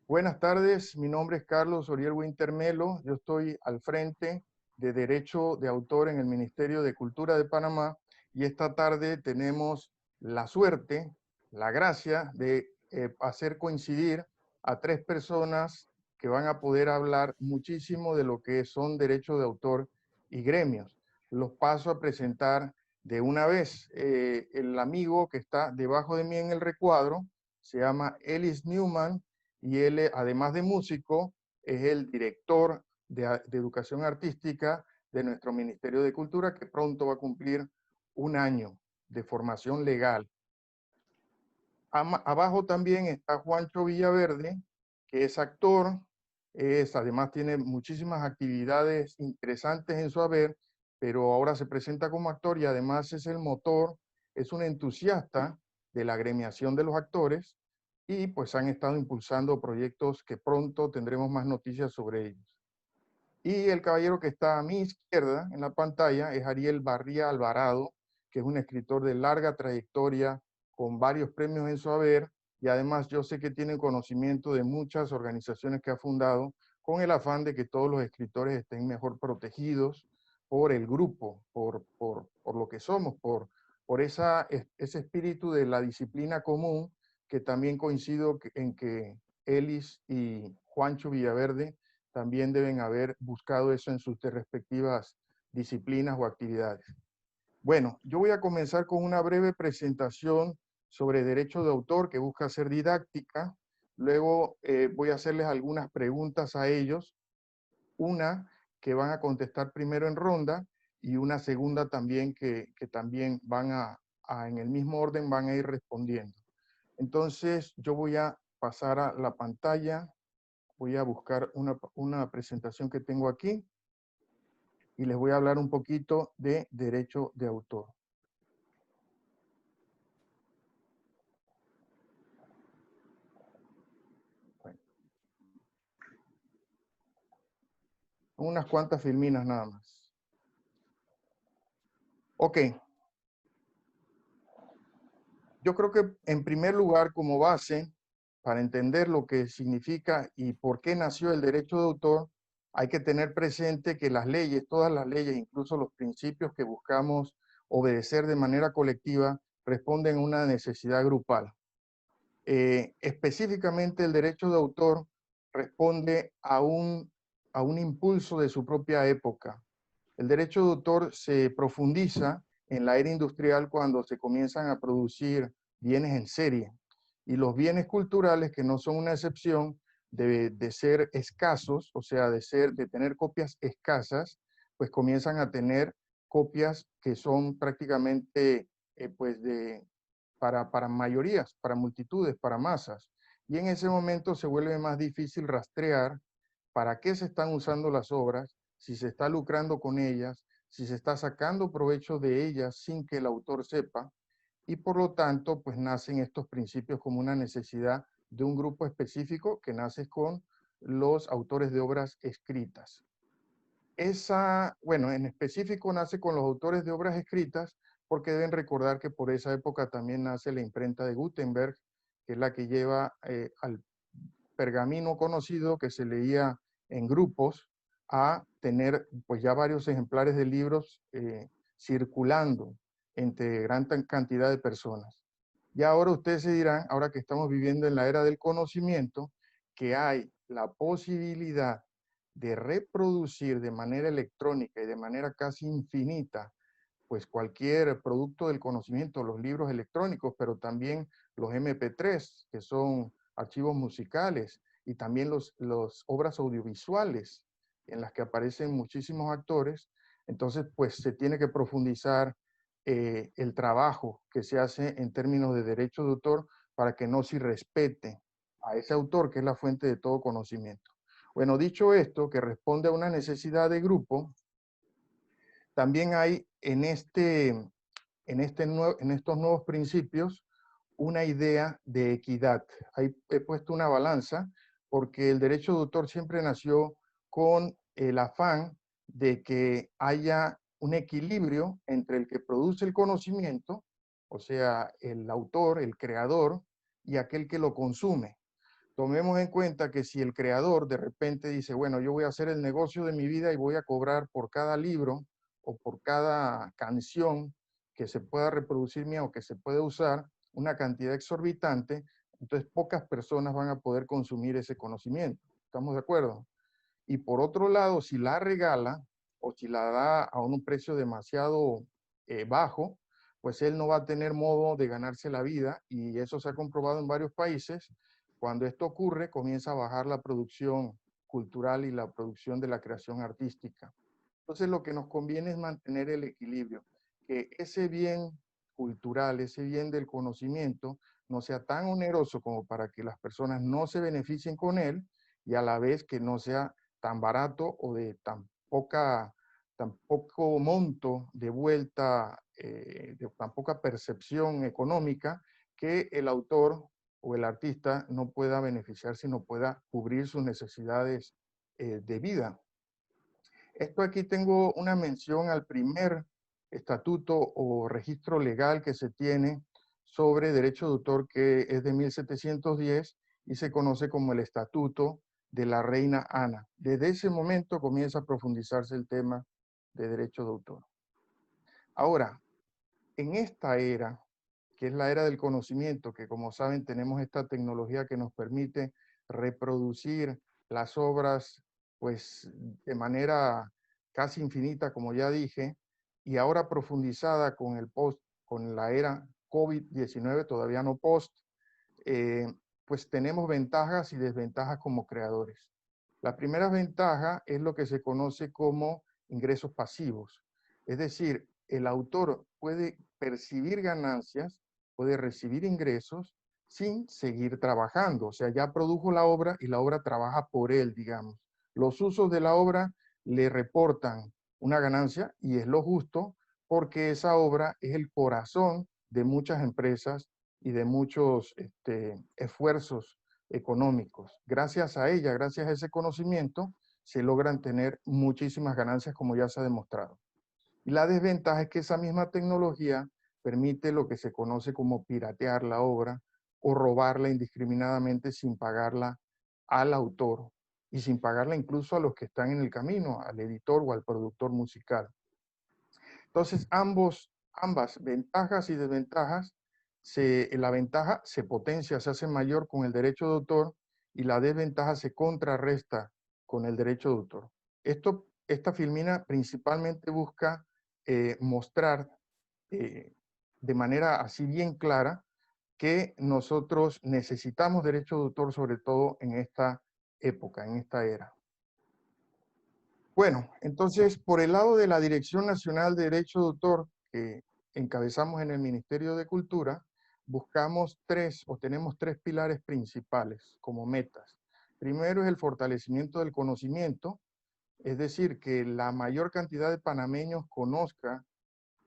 Buenas tardes, mi nombre es Carlos Oriel Wintermelo, yo estoy al frente de Derecho de Autor en el Ministerio de Cultura de Panamá y esta tarde tenemos la suerte, la gracia de hacer coincidir a tres personas que van a poder hablar muchísimo de lo que son derechos de autor y gremios. Los paso a presentar de una vez. El amigo que está debajo de mí en el recuadro se llama Ellis Newman, y él, además de músico, es el director de educación artística de nuestro Ministerio de Cultura, que pronto va a cumplir un año de formación legal. Abajo también está Juancho Villaverde, que es actor, además tiene muchísimas actividades interesantes en su haber, pero ahora se presenta como actor y además es el motor, es un entusiasta de la agremiación de los actores y pues han estado impulsando proyectos que pronto tendremos más noticias sobre ellos. Y el caballero que está a mi izquierda en la pantalla es Ariel Barría Alvarado, que es un escritor de larga trayectoria con varios premios en su haber, y además yo sé que tiene conocimiento de muchas organizaciones que ha fundado con el afán de que todos los escritores estén mejor protegidos por el grupo, por lo que somos, por ese espíritu de la disciplina común, que también coincido en que Ellis y Juancho Villaverde también deben haber buscado eso en sus respectivas disciplinas o actividades. Bueno, yo voy a comenzar con una breve presentación sobre derecho de autor que busca ser didáctica. Luego voy a hacerles algunas preguntas a ellos, una que van a contestar primero en ronda y una segunda también que también van en el mismo orden van a ir respondiendo. Entonces yo voy a pasar a la pantalla. Voy a buscar una presentación que tengo aquí y les voy a hablar un poquito de derecho de autor. Bueno, unas cuantas filminas nada más. Ok. Yo creo que en primer lugar, como base, para entender lo que significa y por qué nació el derecho de autor, hay que tener presente que las leyes, todas las leyes, incluso los principios que buscamos obedecer de manera colectiva, responden a una necesidad grupal. Específicamente el derecho de autor responde a un impulso de su propia época. El derecho de autor se profundiza en la era industrial cuando se comienzan a producir bienes en serie. Y los bienes culturales, que no son una excepción, de ser escasos, o sea, de tener copias escasas, pues comienzan a tener copias que son prácticamente pues para mayorías, para multitudes, para masas. Y en ese momento se vuelve más difícil rastrear para qué se están usando las obras, si se está lucrando con ellas, si se está sacando provecho de ellas sin que el autor sepa, y por lo tanto, pues nacen estos principios como una necesidad de un grupo específico que nace con los autores de obras escritas. Bueno, en específico nace con los autores de obras escritas, porque deben recordar que por esa época también nace la imprenta de Gutenberg, que es la que lleva al pergamino conocido que se leía en grupos a tener pues ya varios ejemplares de libros circulando entre gran cantidad de personas. Y ahora ustedes se dirán, ahora que estamos viviendo en la era del conocimiento, que hay la posibilidad de reproducir de manera electrónica y de manera casi infinita pues cualquier producto del conocimiento, los libros electrónicos, pero también los MP3, que son archivos musicales, y también los obras audiovisuales en las que aparecen muchísimos actores. Entonces, pues se tiene que profundizar el trabajo que se hace en términos de derecho de autor para que no se respete a ese autor que es la fuente de todo conocimiento. Bueno, dicho esto, que responde a una necesidad de grupo, también hay en estos nuevos principios una idea de equidad. Ahí he puesto una balanza porque el derecho de autor siempre nació con el afán de que haya un equilibrio entre el que produce el conocimiento, o sea, el autor, el creador, y aquel que lo consume. Tomemos en cuenta que si el creador de repente dice, bueno, yo voy a hacer el negocio de mi vida y voy a cobrar por cada libro o por cada canción que se pueda reproducir mía o que se puede usar una cantidad exorbitante, entonces pocas personas van a poder consumir ese conocimiento. ¿Estamos de acuerdo? Y por otro lado, si la regala o si la da a un precio demasiado bajo, pues él no va a tener modo de ganarse la vida, y eso se ha comprobado en varios países. Cuando esto ocurre, comienza a bajar la producción cultural y la producción de la creación artística. Entonces, lo que nos conviene es mantener el equilibrio, que ese bien cultural, ese bien del conocimiento, no sea tan oneroso como para que las personas no se beneficien con él, y a la vez que no sea tan barato o de tan poco monto de vuelta, de tan poca percepción económica, que el autor o el artista no pueda beneficiarse y no pueda cubrir sus necesidades de vida. Esto aquí tengo una mención al primer estatuto o registro legal que se tiene sobre derecho de autor, que es de 1710 y se conoce como el Estatuto de la Reina Ana. Desde ese momento comienza a profundizarse el tema de derecho de autor. Ahora, en esta era, que es la era del conocimiento, que como saben tenemos esta tecnología que nos permite reproducir las obras pues de manera casi infinita, como ya dije, y ahora profundizada con el post, con la era COVID-19, todavía no post, eh, pues tenemos ventajas y desventajas como creadores. La primera ventaja es lo que se conoce como ingresos pasivos. Es decir, el autor puede percibir ganancias, puede recibir ingresos sin seguir trabajando. O sea, ya produjo la obra y la obra trabaja por él, digamos. Los usos de la obra le reportan una ganancia, y es lo justo, porque esa obra es el corazón de muchas empresas y de muchos esfuerzos económicos. Gracias a ella, gracias a ese conocimiento, se logran tener muchísimas ganancias, como ya se ha demostrado. Y la desventaja es que esa misma tecnología permite lo que se conoce como piratear la obra o robarla indiscriminadamente sin pagarla al autor y sin pagarla incluso a los que están en el camino, al editor o al productor musical. Entonces, ambas ventajas y desventajas, la ventaja se potencia, se hace mayor con el derecho de autor, y la desventaja se contrarresta con el derecho de autor. Esta filmina principalmente busca mostrar de manera así bien clara que nosotros necesitamos derecho de autor, sobre todo en esta época, en esta era. Bueno, entonces, por el lado de la Dirección Nacional de Derecho de Autor, que encabezamos en el Ministerio de Cultura, tenemos tres pilares principales como metas. Primero es el fortalecimiento del conocimiento, es decir, que la mayor cantidad de panameños conozca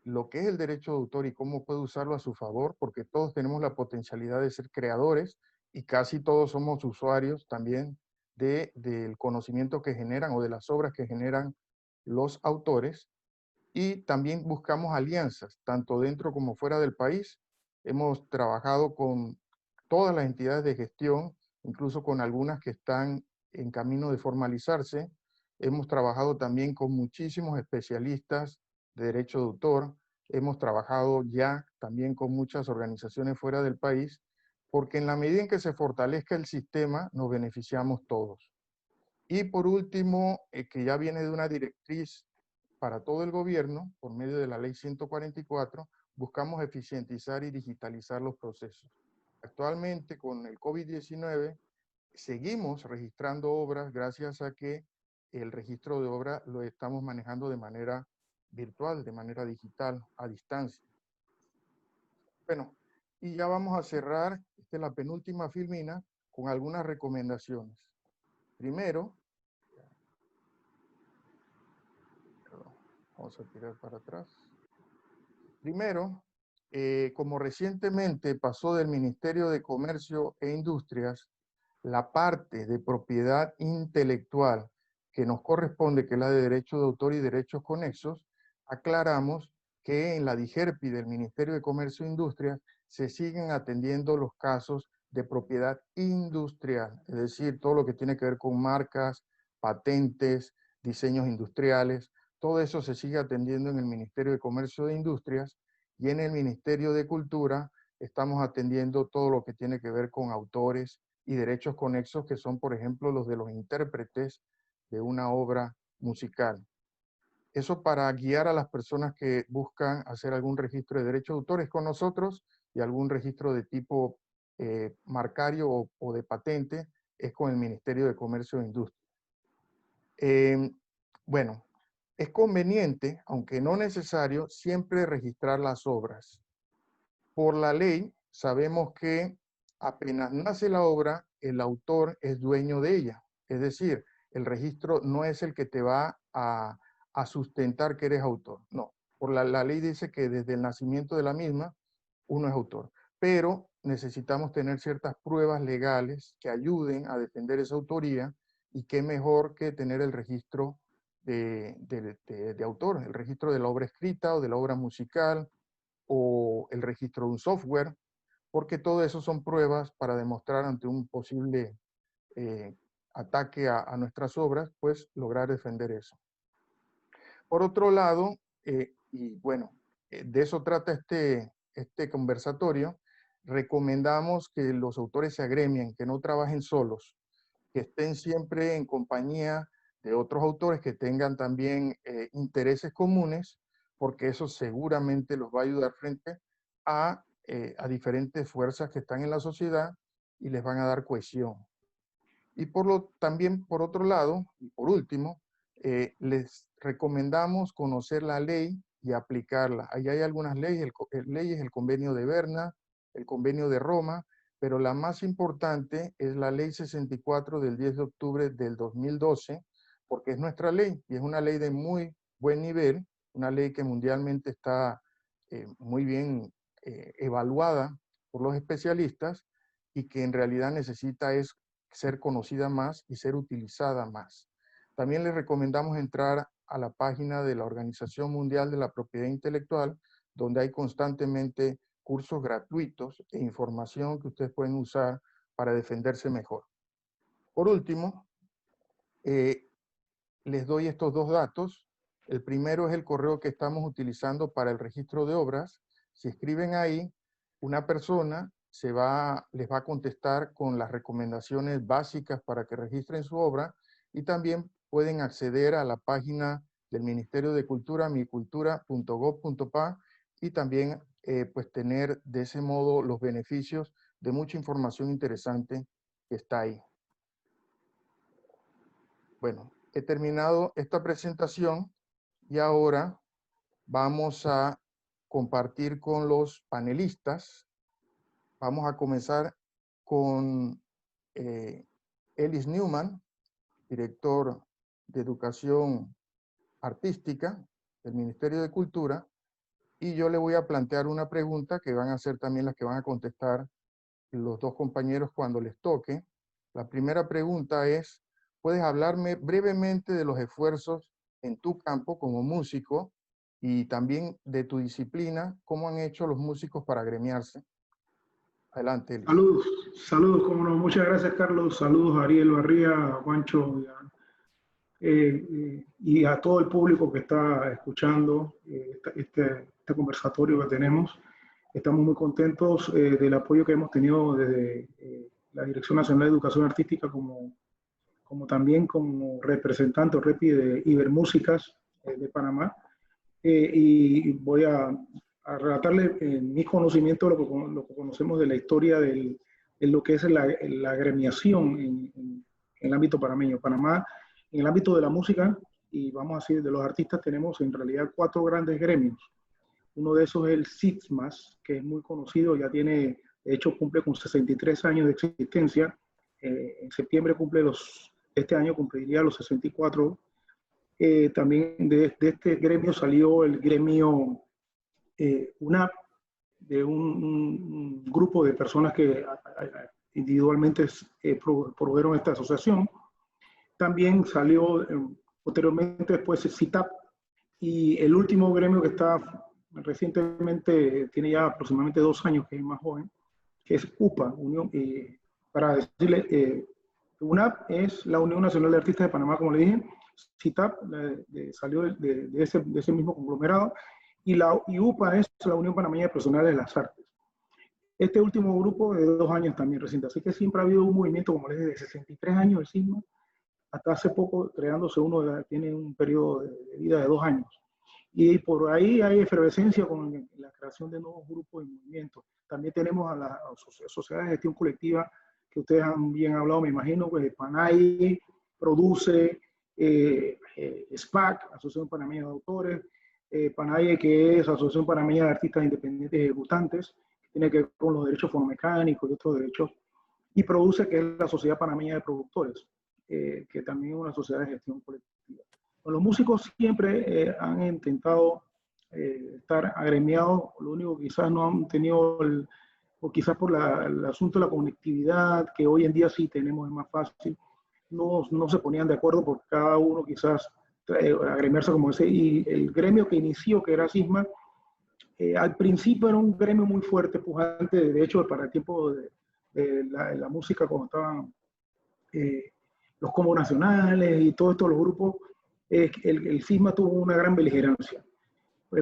lo que es el derecho de autor y cómo puede usarlo a su favor, porque todos tenemos la potencialidad de ser creadores y casi todos somos usuarios también del conocimiento que generan o de las obras que generan los autores. Y también buscamos alianzas, tanto dentro como fuera del país. Hemos trabajado con todas las entidades de gestión, incluso con algunas que están en camino de formalizarse. Hemos trabajado también con muchísimos especialistas de derecho de autor. Hemos trabajado ya también con muchas organizaciones fuera del país, porque en la medida en que se fortalezca el sistema, nos beneficiamos todos. Y por último, que ya viene de una directriz para todo el gobierno, por medio de la ley 144, buscamos eficientizar y digitalizar los procesos. Actualmente, con el COVID-19, seguimos registrando obras gracias a que el registro de obra lo estamos manejando de manera virtual, de manera digital, a distancia. Bueno, y ya vamos a cerrar, esta es la penúltima filmina, con algunas recomendaciones. Primero, vamos a tirar para atrás. Primero, como recientemente pasó del Ministerio de Comercio e Industrias, la parte de propiedad intelectual que nos corresponde, que es la de derechos de autor y derechos conexos, aclaramos que en la DIGERPI del Ministerio de Comercio e Industrias se siguen atendiendo los casos de propiedad industrial, es decir, todo lo que tiene que ver con marcas, patentes, diseños industriales, todo eso se sigue atendiendo en el Ministerio de Comercio e Industrias, y en el Ministerio de Cultura estamos atendiendo todo lo que tiene que ver con autores y derechos conexos, que son, por ejemplo, los de los intérpretes de una obra musical. Eso para guiar a las personas que buscan hacer algún registro de derechos de autores con nosotros, y algún registro de tipo marcario o de patente es con el Ministerio de Comercio e Industria. Bueno, es conveniente, aunque no necesario, siempre registrar las obras. Por la ley, sabemos que apenas nace la obra, el autor es dueño de ella. Es decir, el registro no es el que te va a sustentar que eres autor. No, por la ley dice que desde el nacimiento de la misma, uno es autor. Pero necesitamos tener ciertas pruebas legales que ayuden a defender esa autoría, y qué mejor que tener el registro de autor, el registro de la obra escrita o de la obra musical, o el registro de un software, porque todo eso son pruebas para demostrar ante un posible ataque a nuestras obras, pues lograr defender eso. Por otro lado, y bueno, de eso trata este conversatorio, recomendamos que los autores se agremien, que no trabajen solos, que estén siempre en compañía de otros autores que tengan también intereses comunes, porque eso seguramente los va a ayudar frente a diferentes fuerzas que están en la sociedad, y les van a dar cohesión. Y también, por otro lado, y por último, les recomendamos conocer la ley y aplicarla. Ahí hay algunas leyes, el convenio de Berna, el convenio de Roma, pero la más importante es la ley 64 del 10 de octubre del 2012, porque es nuestra ley, y es una ley de muy buen nivel, una ley que mundialmente está muy bien evaluada por los especialistas, y que en realidad necesita ser conocida más y ser utilizada más. También les recomendamos entrar a la página de la Organización Mundial de la Propiedad Intelectual, donde hay constantemente cursos gratuitos e información que ustedes pueden usar para defenderse mejor. Por último, les doy estos dos datos. El primero es el correo que estamos utilizando para el registro de obras. Si escriben ahí, una persona les va a contestar con las recomendaciones básicas para que registren su obra, y también pueden acceder a la página del Ministerio de Cultura, micultura.gov.pa, y también pues tener de ese modo los beneficios de mucha información interesante que está ahí. Bueno, he terminado esta presentación, y ahora vamos a compartir con los panelistas. Vamos a comenzar con Ellis Newman, director de Educación Artística del Ministerio de Cultura, y yo le voy a plantear una pregunta que van a ser también las que van a contestar los dos compañeros cuando les toque. La primera pregunta es: ¿puedes hablarme brevemente de los esfuerzos en tu campo como músico, y también de tu disciplina, cómo han hecho los músicos para agremiarse? Adelante, Elis. Saludos, saludos, como no. Muchas gracias, Carlos. Saludos a Ariel Barría, a Juancho y a todo el público que está escuchando este conversatorio que tenemos. Estamos muy contentos del apoyo que hemos tenido desde la Dirección Nacional de Educación Artística, como también como representante o repi de Ibermúsicas de Panamá. Y voy a relatarle mis conocimientos, lo que conocemos de la historia de lo que es la agremiación en el ámbito panameño. Panamá, en el ámbito de la música, y vamos a decir de los artistas, tenemos en realidad 4 grandes gremios. Uno de esos es el SITSMAS, que es muy conocido, ya tiene, de hecho cumple con 63 años de existencia. En septiembre este año cumpliría los 64. También de este gremio salió el gremio UNAP, de un grupo de personas que individualmente proveyeron esta asociación. También salió posteriormente después el CITAP, y el último gremio que está recientemente, tiene ya aproximadamente 2 años, que es más joven, que es UPA, Unión, para decirle, UNAP es la Unión Nacional de Artistas de Panamá, como le dije, CITAP salió de ese mismo conglomerado, y UPA es la Unión Panameña de Profesionales de las Artes. Este último grupo de 2 años también reciente, así que siempre ha habido un movimiento, como les dije, de 63 años el sismo, hasta hace poco creándose uno, tiene un periodo de vida de 2 años. Y por ahí hay efervescencia con la creación de nuevos grupos y movimientos. También tenemos a las sociedades de gestión colectiva, que ustedes han bien hablado, me imagino, pues PANAI, Produce, SPAC, Asociación Panameña de Autores, PANAI, que es Asociación Panameña de Artistas Independientes Ejecutantes, que tiene que ver con los derechos fonomecánicos y otros derechos, y Produce, que es la Sociedad Panameña de Productores, que también es una sociedad de gestión colectiva. Bueno, los músicos siempre han intentado estar agremiados, lo único que quizás no han tenido, o quizás por el asunto de la conectividad, que hoy en día sí tenemos, es más fácil, no se ponían de acuerdo por cada uno quizás agremiarse como ese, y el gremio que inició, que era CISMA, al principio era un gremio muy fuerte, pujante, de hecho para el tiempo de la música, cuando estaban los combos nacionales y todos estos los grupos, el CISMA tuvo una gran beligerancia.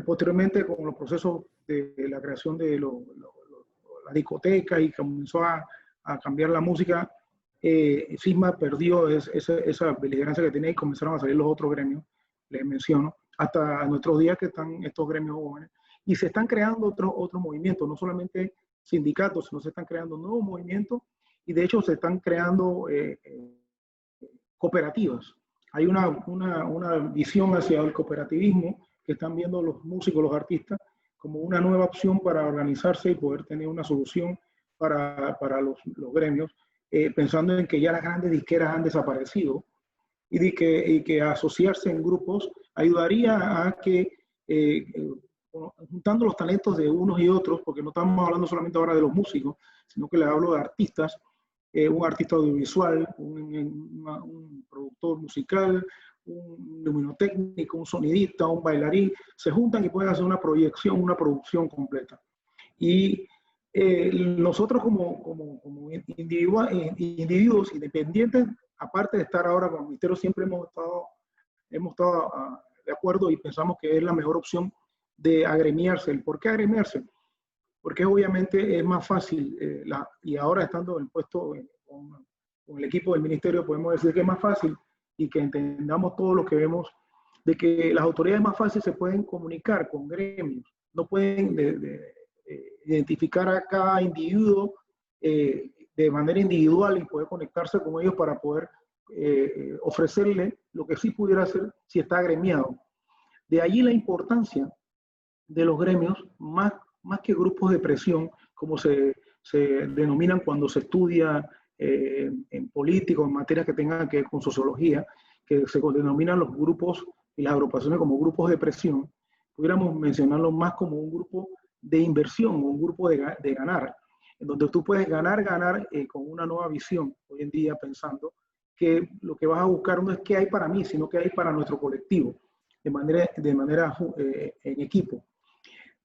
Posteriormente, con los procesos de la creación de la discoteca y comenzó a cambiar la música, CISMA perdió esa beligerancia que tenía y comenzaron a salir los otros gremios, les menciono, hasta nuestros días que están estos gremios jóvenes. Y se están creando otros movimientos, no solamente sindicatos, sino se están creando nuevos movimientos y de hecho se están creando cooperativas. Hay una visión hacia el cooperativismo que están viendo los músicos, los artistas, como una nueva opción para organizarse y poder tener una solución para los gremios, pensando en que ya las grandes disqueras han desaparecido y que asociarse en grupos ayudaría a que, juntando los talentos de unos y otros, porque no estamos hablando solamente ahora de los músicos, sino que le hablo de artistas, un artista audiovisual, un productor musical, un luminotécnico, un sonidista, un bailarín, se juntan y pueden hacer una proyección, una producción completa. Y nosotros como individuos independientes, aparte de estar ahora con el ministerio, siempre hemos estado de acuerdo y pensamos que es la mejor opción de agremiarse. ¿Por qué agremiarse? Porque obviamente es más fácil, y ahora estando en el puesto con el equipo del ministerio, podemos decir que es más fácil y que entendamos todo lo que vemos, de que las autoridades más fácil se pueden comunicar con gremios, no pueden identificar a cada individuo de manera individual y poder conectarse con ellos para poder ofrecerle lo que sí pudiera hacer si está agremiado. De allí la importancia de los gremios, más que grupos de presión, como se denominan cuando se estudia en política, en materias que tengan que ver con sociología, que se denominan los grupos y las agrupaciones como grupos de presión, pudiéramos mencionarlos más como un grupo de inversión, un grupo de ganar, en donde tú puedes ganar con una nueva visión, hoy en día pensando que lo que vas a buscar no es qué hay para mí, sino qué hay para nuestro colectivo, de manera en equipo.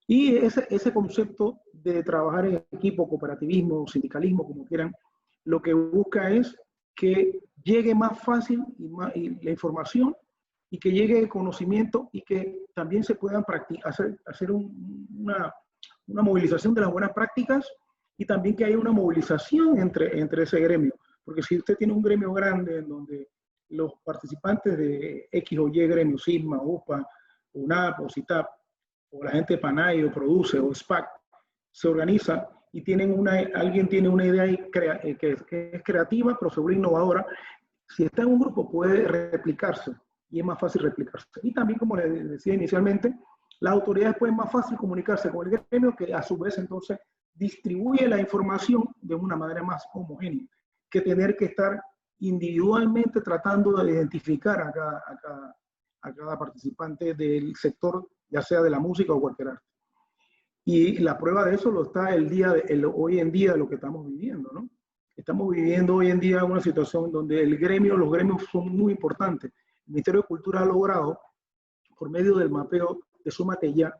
Y ese concepto de trabajar en equipo, cooperativismo, sindicalismo, como quieran, lo que busca es que llegue más fácil y la información y que llegue el conocimiento y que también se puedan hacer una movilización de las buenas prácticas y también que haya una movilización entre ese gremio. Porque si usted tiene un gremio grande en donde los participantes de X o Y gremio, CISMA, UPA, UNAP o CITAP, o la gente de PANAI o Produce o SPAC, se organiza y alguien tiene una idea que es creativa, pero sobre innovadora, si está en un grupo puede replicarse y es más fácil replicarse. Y también, como les decía inicialmente, las autoridades pueden más fácil comunicarse con el gremio, que a su vez entonces distribuye la información de una manera más homogénea, que tener que estar individualmente tratando de identificar a cada participante del sector, ya sea de la música o cualquier arte. Y la prueba de eso lo está hoy en día de lo que estamos viviendo, ¿no? Estamos viviendo hoy en día una situación donde los gremios son muy importantes. El Ministerio de Cultura ha logrado, por medio del mapeo de Súmate Ya,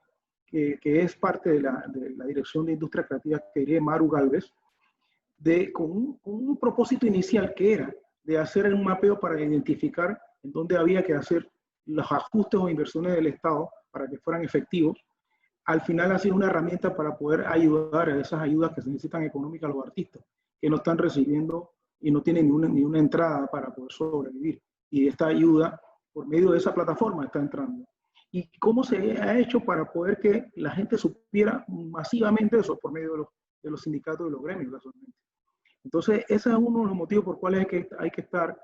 que es parte de la Dirección de Industria Creativa que dirige Maru Gálvez, con un propósito inicial que era de hacer un mapeo para identificar en dónde había que hacer los ajustes o inversiones del Estado para que fueran efectivos. Al final ha sido una herramienta para poder ayudar a esas ayudas que se necesitan económicas a los artistas, que no están recibiendo y no tienen ni una entrada para poder sobrevivir. Y esta ayuda, por medio de esa plataforma, está entrando. ¿Y cómo se ha hecho para poder que la gente supiera masivamente eso? Por medio de los sindicatos y los gremios, casualmente. Entonces, ese es uno de los motivos por cuales hay que estar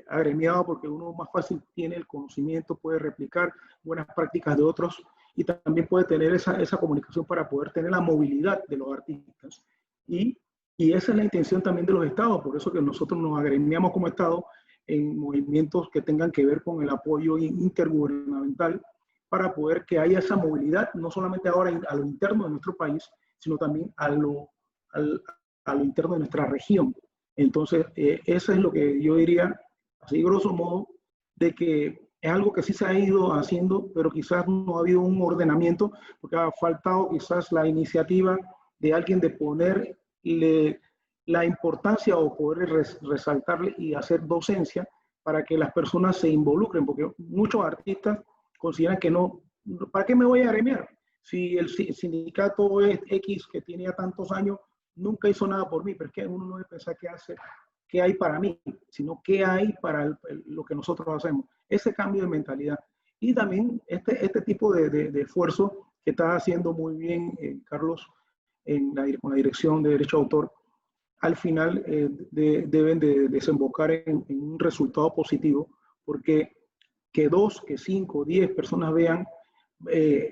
agremiado, porque uno más fácil tiene el conocimiento, puede replicar buenas prácticas de otros y también puede tener esa comunicación para poder tener la movilidad de los artistas. Y esa es la intención también de los estados, por eso que nosotros nos agremiamos como estado en movimientos que tengan que ver con el apoyo intergubernamental para poder que haya esa movilidad, no solamente ahora a lo interno de nuestro país, sino también a lo interno de nuestra región. Entonces, eso es lo que yo diría, así grosso modo, de que es algo que sí se ha ido haciendo, pero quizás no ha habido un ordenamiento, porque ha faltado quizás la iniciativa de alguien de ponerle la importancia o poder resaltarle y hacer docencia para que las personas se involucren, porque muchos artistas consideran que no, ¿para qué me voy a agremiar? Si el sindicato es X que tiene ya tantos años, nunca hizo nada por mí, pero es que uno no debe pensar qué hay para mí, sino qué hay para lo que nosotros hacemos. Ese cambio de mentalidad. Y también este tipo de esfuerzo que está haciendo muy bien Carlos con la Dirección de Derecho de Autor, al final deben de desembocar en un resultado positivo, porque que 2, que 5, 10 personas vean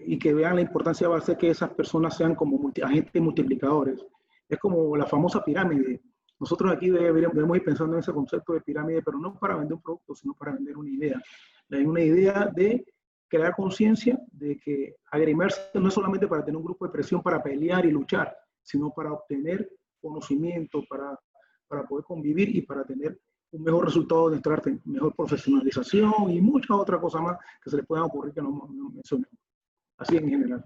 y que vean la importancia va a ser que esas personas sean como agentes multiplicadores. Es como la famosa pirámide. Nosotros aquí debemos ir pensando en ese concepto de pirámide, pero no para vender un producto, sino para vender una idea. Hay una idea de crear conciencia de que agremiarse no es solamente para tener un grupo de presión para pelear y luchar, sino para obtener conocimiento, para poder convivir y para tener un mejor resultado de nuestra arte, mejor profesionalización y muchas otras cosas más que se les puedan ocurrir que no mencionemos. Así en general.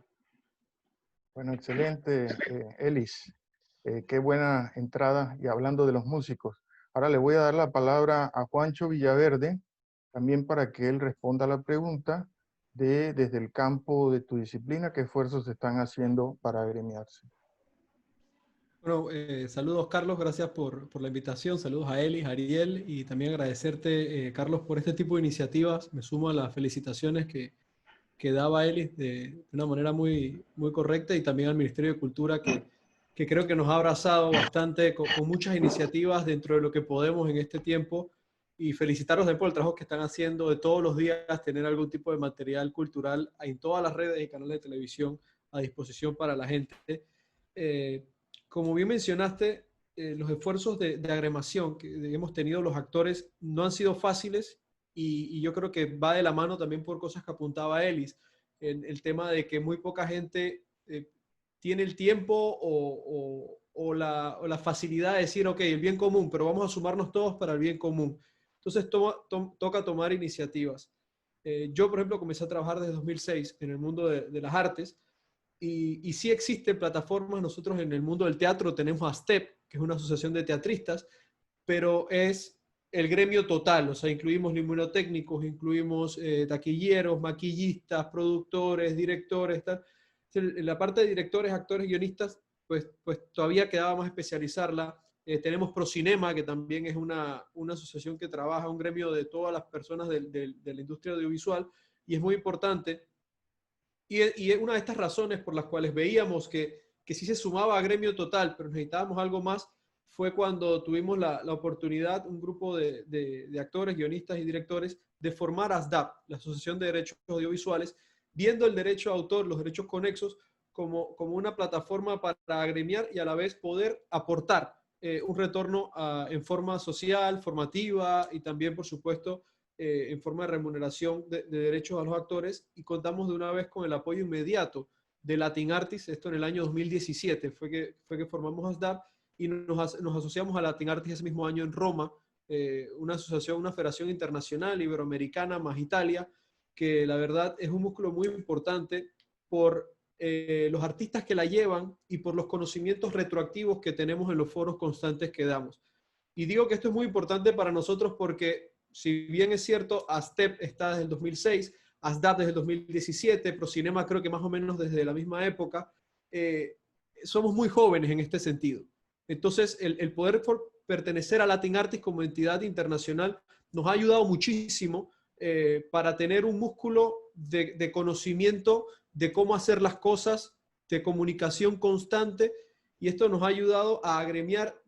Bueno, excelente, Elis. Qué buena entrada. Y hablando de los músicos, ahora le voy a dar la palabra a Juancho Villaverde, también para que él responda a la pregunta de desde el campo de tu disciplina, qué esfuerzos se están haciendo para agremiarse. Bueno, saludos Carlos, gracias por la invitación, saludos a Elis, a Ariel y también agradecerte Carlos por este tipo de iniciativas. Me sumo a las felicitaciones que daba Elis de una manera muy, muy correcta y también al Ministerio de Cultura que creo que nos ha abrazado bastante con muchas iniciativas dentro de lo que podemos en este tiempo y felicitarlos por el trabajo que están haciendo de todos los días, tener algún tipo de material cultural en todas las redes y canales de televisión a disposición para la gente. Como bien mencionaste, los esfuerzos de agremación que hemos tenido los actores no han sido fáciles y yo creo que va de la mano también por cosas que apuntaba Elis, el tema de que muy poca gente tiene el tiempo o la facilidad de decir, ok, el bien común, pero vamos a sumarnos todos para el bien común. Entonces toca tomar iniciativas. Yo, por ejemplo, comencé a trabajar desde 2006 en el mundo de las artes y sí existen plataformas. Nosotros en el mundo del teatro tenemos a STEP, que es una asociación de teatristas, pero es el gremio total, o sea, incluimos liminotécnicos, incluimos taquilleros, maquillistas, productores, directores, tal. En la parte de directores, actores, guionistas, pues todavía quedaba más especializarla. Tenemos Procinema, que también es una asociación que trabaja, un gremio de todas las personas de la industria audiovisual, y es muy importante. Y una de estas razones por las cuales veíamos que sí se sumaba a gremio total, pero necesitábamos algo más, fue cuando tuvimos la oportunidad, un grupo de actores, guionistas y directores, de formar ASDAP, la Asociación de Derechos Audiovisuales, viendo el derecho de autor, los derechos conexos, como una plataforma para agremiar y a la vez poder aportar un retorno en forma social, formativa y también, por supuesto, en forma de remuneración de derechos a los actores, y contamos de una vez con el apoyo inmediato de Latin Artists. Esto en el año 2017 fue que formamos ASDAP y nos asociamos a Latin Artists ese mismo año en Roma, una asociación, una federación internacional iberoamericana más Italia, que la verdad es un músculo muy importante por los artistas que la llevan y por los conocimientos retroactivos que tenemos en los foros constantes que damos. Y digo que esto es muy importante para nosotros porque, si bien es cierto, ASTEP está desde el 2006, ASDAP desde el 2017, Procinema creo que más o menos desde la misma época, somos muy jóvenes en este sentido. Entonces, el poder pertenecer a Latin Artists como entidad internacional nos ha ayudado muchísimo para tener un músculo de conocimiento de cómo hacer las cosas, de comunicación constante, y esto nos ha ayudado a agremiar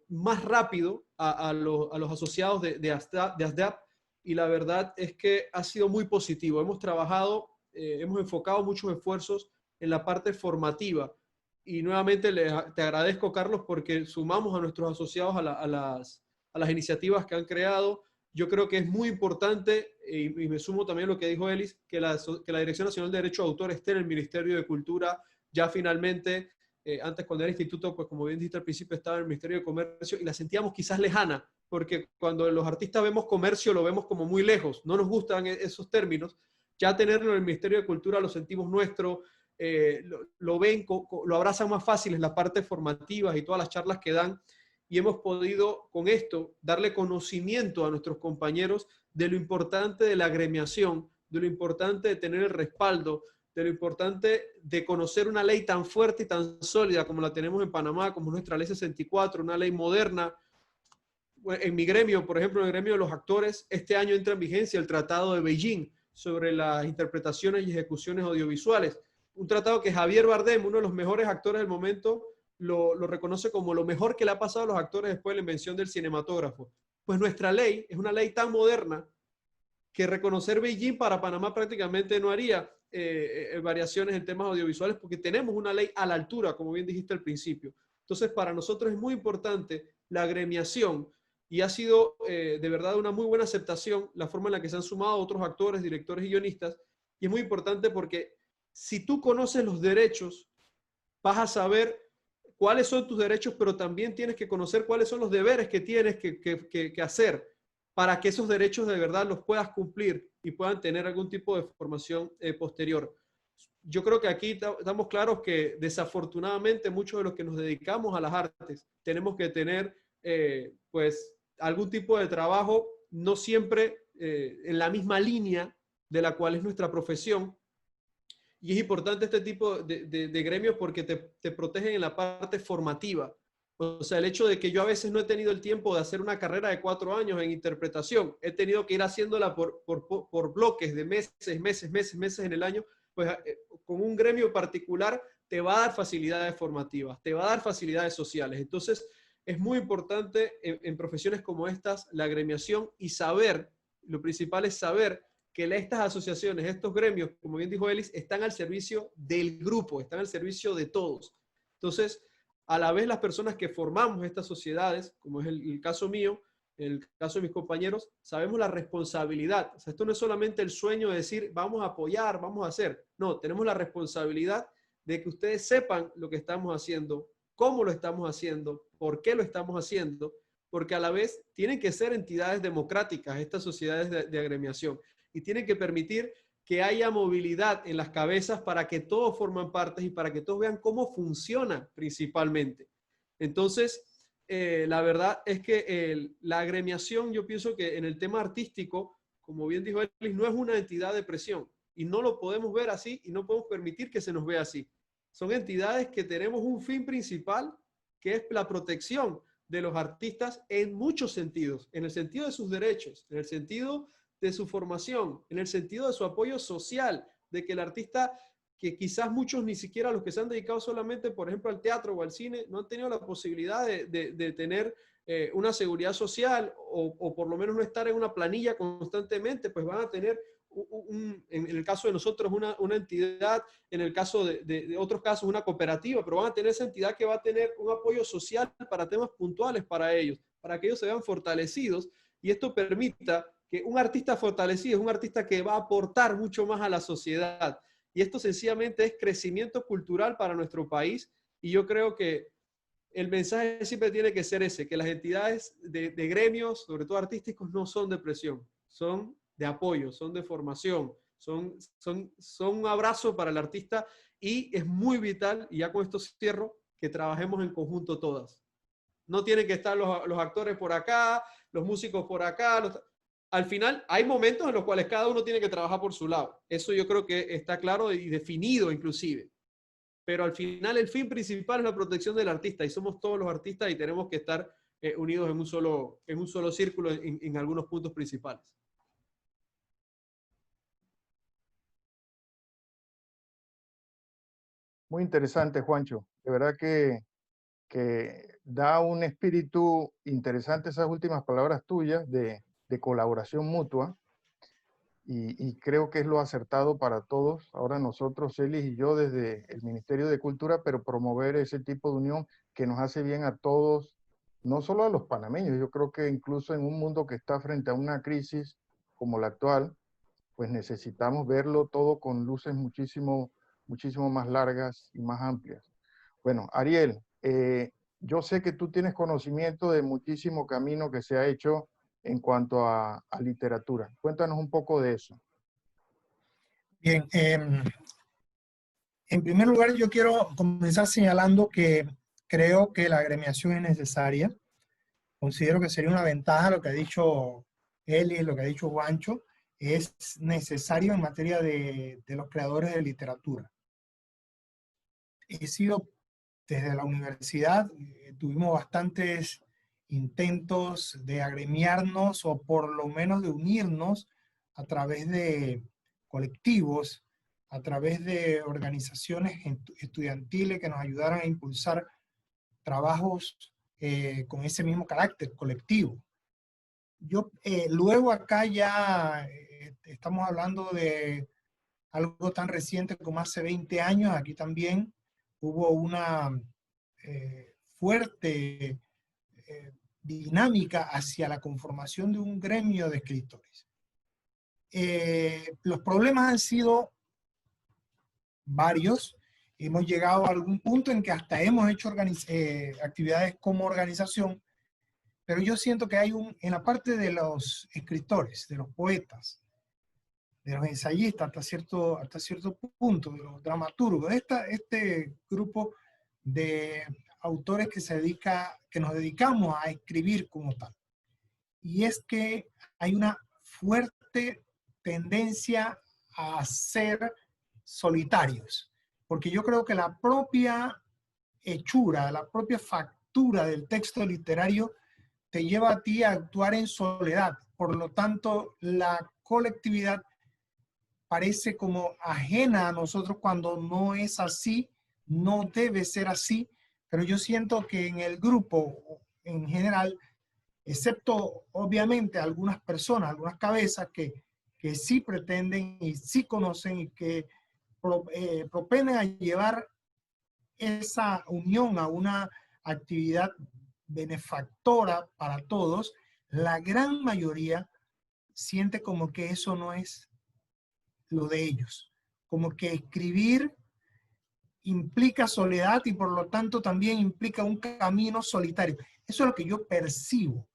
más rápido a los asociados de ASDAP, y la verdad es que ha sido muy positivo. Hemos trabajado, hemos enfocado muchos esfuerzos en la parte formativa, y nuevamente te agradezco, Carlos, porque sumamos a nuestros asociados a las iniciativas que han creado. Yo creo que es muy importante, y me sumo también a lo que dijo Elis, que la Dirección Nacional de Derecho de Autor esté en el Ministerio de Cultura. Ya finalmente, antes cuando era instituto, pues como bien dijiste al principio, estaba en el Ministerio de Comercio y la sentíamos quizás lejana, porque cuando los artistas vemos comercio lo vemos como muy lejos, no nos gustan esos términos. Ya tenerlo en el Ministerio de Cultura lo sentimos nuestro, lo ven, lo abrazan más fácil en la parte formativa y todas las charlas que dan, y hemos podido con esto darle conocimiento a nuestros compañeros de lo importante de la agremiación, de lo importante de tener el respaldo, de lo importante de conocer una ley tan fuerte y tan sólida como la tenemos en Panamá, como nuestra ley 64, una ley moderna. En mi gremio, por ejemplo, en el gremio de los actores, este año entra en vigencia el Tratado de Beijing sobre las interpretaciones y ejecuciones audiovisuales. Un tratado que Javier Bardem, uno de los mejores actores del momento, lo reconoce como lo mejor que le ha pasado a los actores después de la invención del cinematógrafo. Pues nuestra ley es una ley tan moderna que reconocer Beijing para Panamá prácticamente no haría variaciones en temas audiovisuales, porque tenemos una ley a la altura, como bien dijiste al principio. Entonces, para nosotros es muy importante la agremiación, y ha sido de verdad una muy buena aceptación la forma en la que se han sumado otros actores, directores y guionistas, y es muy importante porque si tú conoces los derechos, vas a saber cuáles son tus derechos, pero también tienes que conocer cuáles son los deberes que tienes que hacer para que esos derechos de verdad los puedas cumplir y puedan tener algún tipo de formación posterior. Yo creo que aquí estamos claros que desafortunadamente muchos de los que nos dedicamos a las artes tenemos que tener pues algún tipo de trabajo, no siempre en la misma línea de la cual es nuestra profesión. Y es importante este tipo de gremios porque te protegen en la parte formativa. O sea, el hecho de que yo a veces no he tenido el tiempo de hacer una carrera de 4 años en interpretación, he tenido que ir haciéndola por bloques de meses en el año, pues con un gremio particular te va a dar facilidades formativas, te va a dar facilidades sociales. Entonces, es muy importante en profesiones como estas la agremiación y saber, lo principal es saber que estas asociaciones, estos gremios, como bien dijo Elis, están al servicio del grupo, están al servicio de todos. Entonces, a la vez las personas que formamos estas sociedades, como es el caso mío, el caso de mis compañeros, sabemos la responsabilidad. O sea, esto no es solamente el sueño de decir, vamos a apoyar, vamos a hacer. No, tenemos la responsabilidad de que ustedes sepan lo que estamos haciendo, cómo lo estamos haciendo, por qué lo estamos haciendo, porque a la vez tienen que ser entidades democráticas, estas sociedades de agremiación, y tienen que permitir que haya movilidad en las cabezas para que todos forman parte y para que todos vean cómo funciona principalmente. Entonces, la verdad es que la agremiación, yo pienso que en el tema artístico, como bien dijo Elis, no es una entidad de presión y no lo podemos ver así y no podemos permitir que se nos vea así. Son entidades que tenemos un fin principal, que es la protección de los artistas en muchos sentidos, en el sentido de sus derechos, en el sentido de su formación, en el sentido de su apoyo social, de que el artista, que quizás muchos ni siquiera los que se han dedicado solamente, por ejemplo, al teatro o al cine, no han tenido la posibilidad de tener una seguridad social o por lo menos no estar en una planilla constantemente, pues van a tener, en el caso de nosotros, una entidad, en el caso de otros casos, una cooperativa, pero van a tener esa entidad que va a tener un apoyo social para temas puntuales para ellos, para que ellos se vean fortalecidos y esto permita que un artista fortalecido es un artista que va a aportar mucho más a la sociedad. Y esto sencillamente es crecimiento cultural para nuestro país. Y yo creo que el mensaje siempre tiene que ser ese, que las entidades de gremios, sobre todo artísticos, no son de presión, son de apoyo, son de formación, son un abrazo para el artista y es muy vital, y ya con esto cierro, que trabajemos en conjunto todas. No tienen que estar los actores por acá, los músicos por acá. Al final hay momentos en los cuales cada uno tiene que trabajar por su lado. Eso yo creo que está claro y definido inclusive. Pero al final el fin principal es la protección del artista y somos todos los artistas y tenemos que estar unidos en un solo círculo en algunos puntos principales. Muy interesante, Juancho. De verdad que da un espíritu interesante esas últimas palabras tuyas de colaboración mutua y creo que es lo acertado para todos. Ahora nosotros, Celis y yo, desde el Ministerio de Cultura, pero promover ese tipo de unión que nos hace bien a todos, no solo a los panameños. Yo creo que incluso en un mundo que está frente a una crisis como la actual, pues necesitamos verlo todo con luces muchísimo más largas y más amplias. Bueno, Ariel, yo sé que tú tienes conocimiento de muchísimo camino que se ha hecho en cuanto a literatura. Cuéntanos un poco de eso. Bien, en primer lugar yo quiero comenzar señalando que creo que la agremiación es necesaria. Considero que sería una ventaja lo que ha dicho Eli, lo que ha dicho Juancho, es necesario en materia de los creadores de literatura. He sido desde la universidad, tuvimos bastantes intentos de agremiarnos o por lo menos de unirnos a través de colectivos, a través de organizaciones estudiantiles que nos ayudaran a impulsar trabajos con ese mismo carácter colectivo. Luego acá ya estamos hablando de algo tan reciente como hace 20 años, aquí también hubo una fuerte dinámica hacia la conformación de un gremio de escritores. Los problemas han sido varios. Hemos llegado a algún punto en que hasta hemos hecho actividades como organización, pero yo siento que hay en la parte de los escritores, de los poetas, de los ensayistas hasta cierto punto, de los dramaturgos, este grupo de autores que nos dedicamos a escribir como tal. Y es que hay una fuerte tendencia a ser solitarios, porque yo creo que la propia hechura, la propia factura del texto literario te lleva a ti a actuar en soledad. Por lo tanto, la colectividad parece como ajena a nosotros cuando no es así, no debe ser así, pero yo siento que en el grupo en general, excepto obviamente algunas personas, algunas cabezas que sí pretenden y sí conocen y que propenden a llevar esa unión a una actividad benefactora para todos, la gran mayoría siente como que eso no es lo de ellos. Como que escribir implica soledad y por lo tanto también implica un camino solitario. Eso es lo que yo percibo.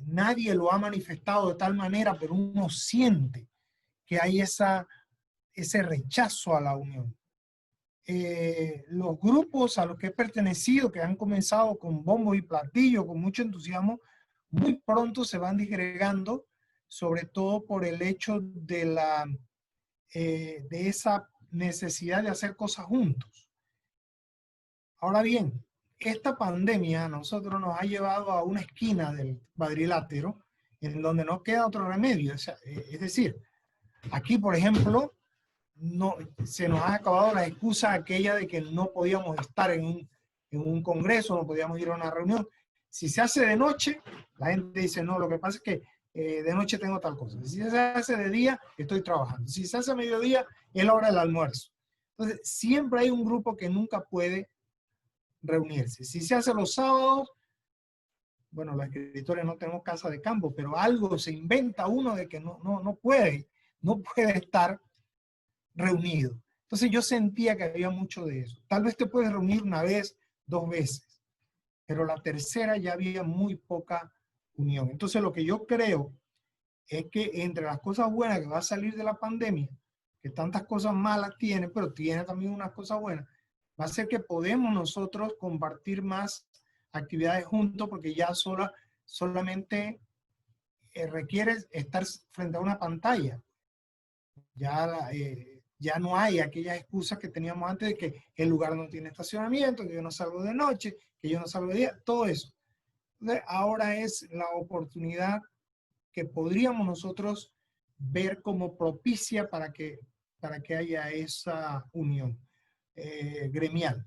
Nadie lo ha manifestado de tal manera, pero uno siente que hay ese rechazo a la unión. Los grupos a los que he pertenecido, que han comenzado con bombos y platillos, con mucho entusiasmo, muy pronto se van disgregando, sobre todo por el hecho de esa necesidad de hacer cosas juntos. Ahora bien, esta pandemia a nosotros nos ha llevado a una esquina del cuadrilátero en donde no queda otro remedio. Es decir, aquí, por ejemplo, se nos ha acabado la excusa aquella de que no podíamos estar en un congreso, no podíamos ir a una reunión. Si se hace de noche, la gente dice, no, lo que pasa es que de noche tengo tal cosa. Si se hace de día, estoy trabajando. Si se hace a mediodía, es la hora del almuerzo. Entonces, siempre hay un grupo que nunca puede reunirse. Si se hace los sábados, bueno, los escritores no tenemos casa de campo, pero algo se inventa uno de que no puede estar reunido. Entonces yo sentía que había mucho de eso. Tal vez te puedes reunir una vez, 2 veces, pero la tercera ya había muy poca unión. Entonces lo que yo creo es que entre las cosas buenas que va a salir de la pandemia, que tantas cosas malas tiene, pero tiene también unas cosas buenas, va a ser que podemos nosotros compartir más actividades juntos, porque ya solamente requiere estar frente a una pantalla. Ya no hay aquellas excusas que teníamos antes de que el lugar no tiene estacionamiento, que yo no salgo de noche, que yo no salgo de día, todo eso. Entonces, ahora es la oportunidad que podríamos nosotros ver como propicia para que haya esa unión gremial.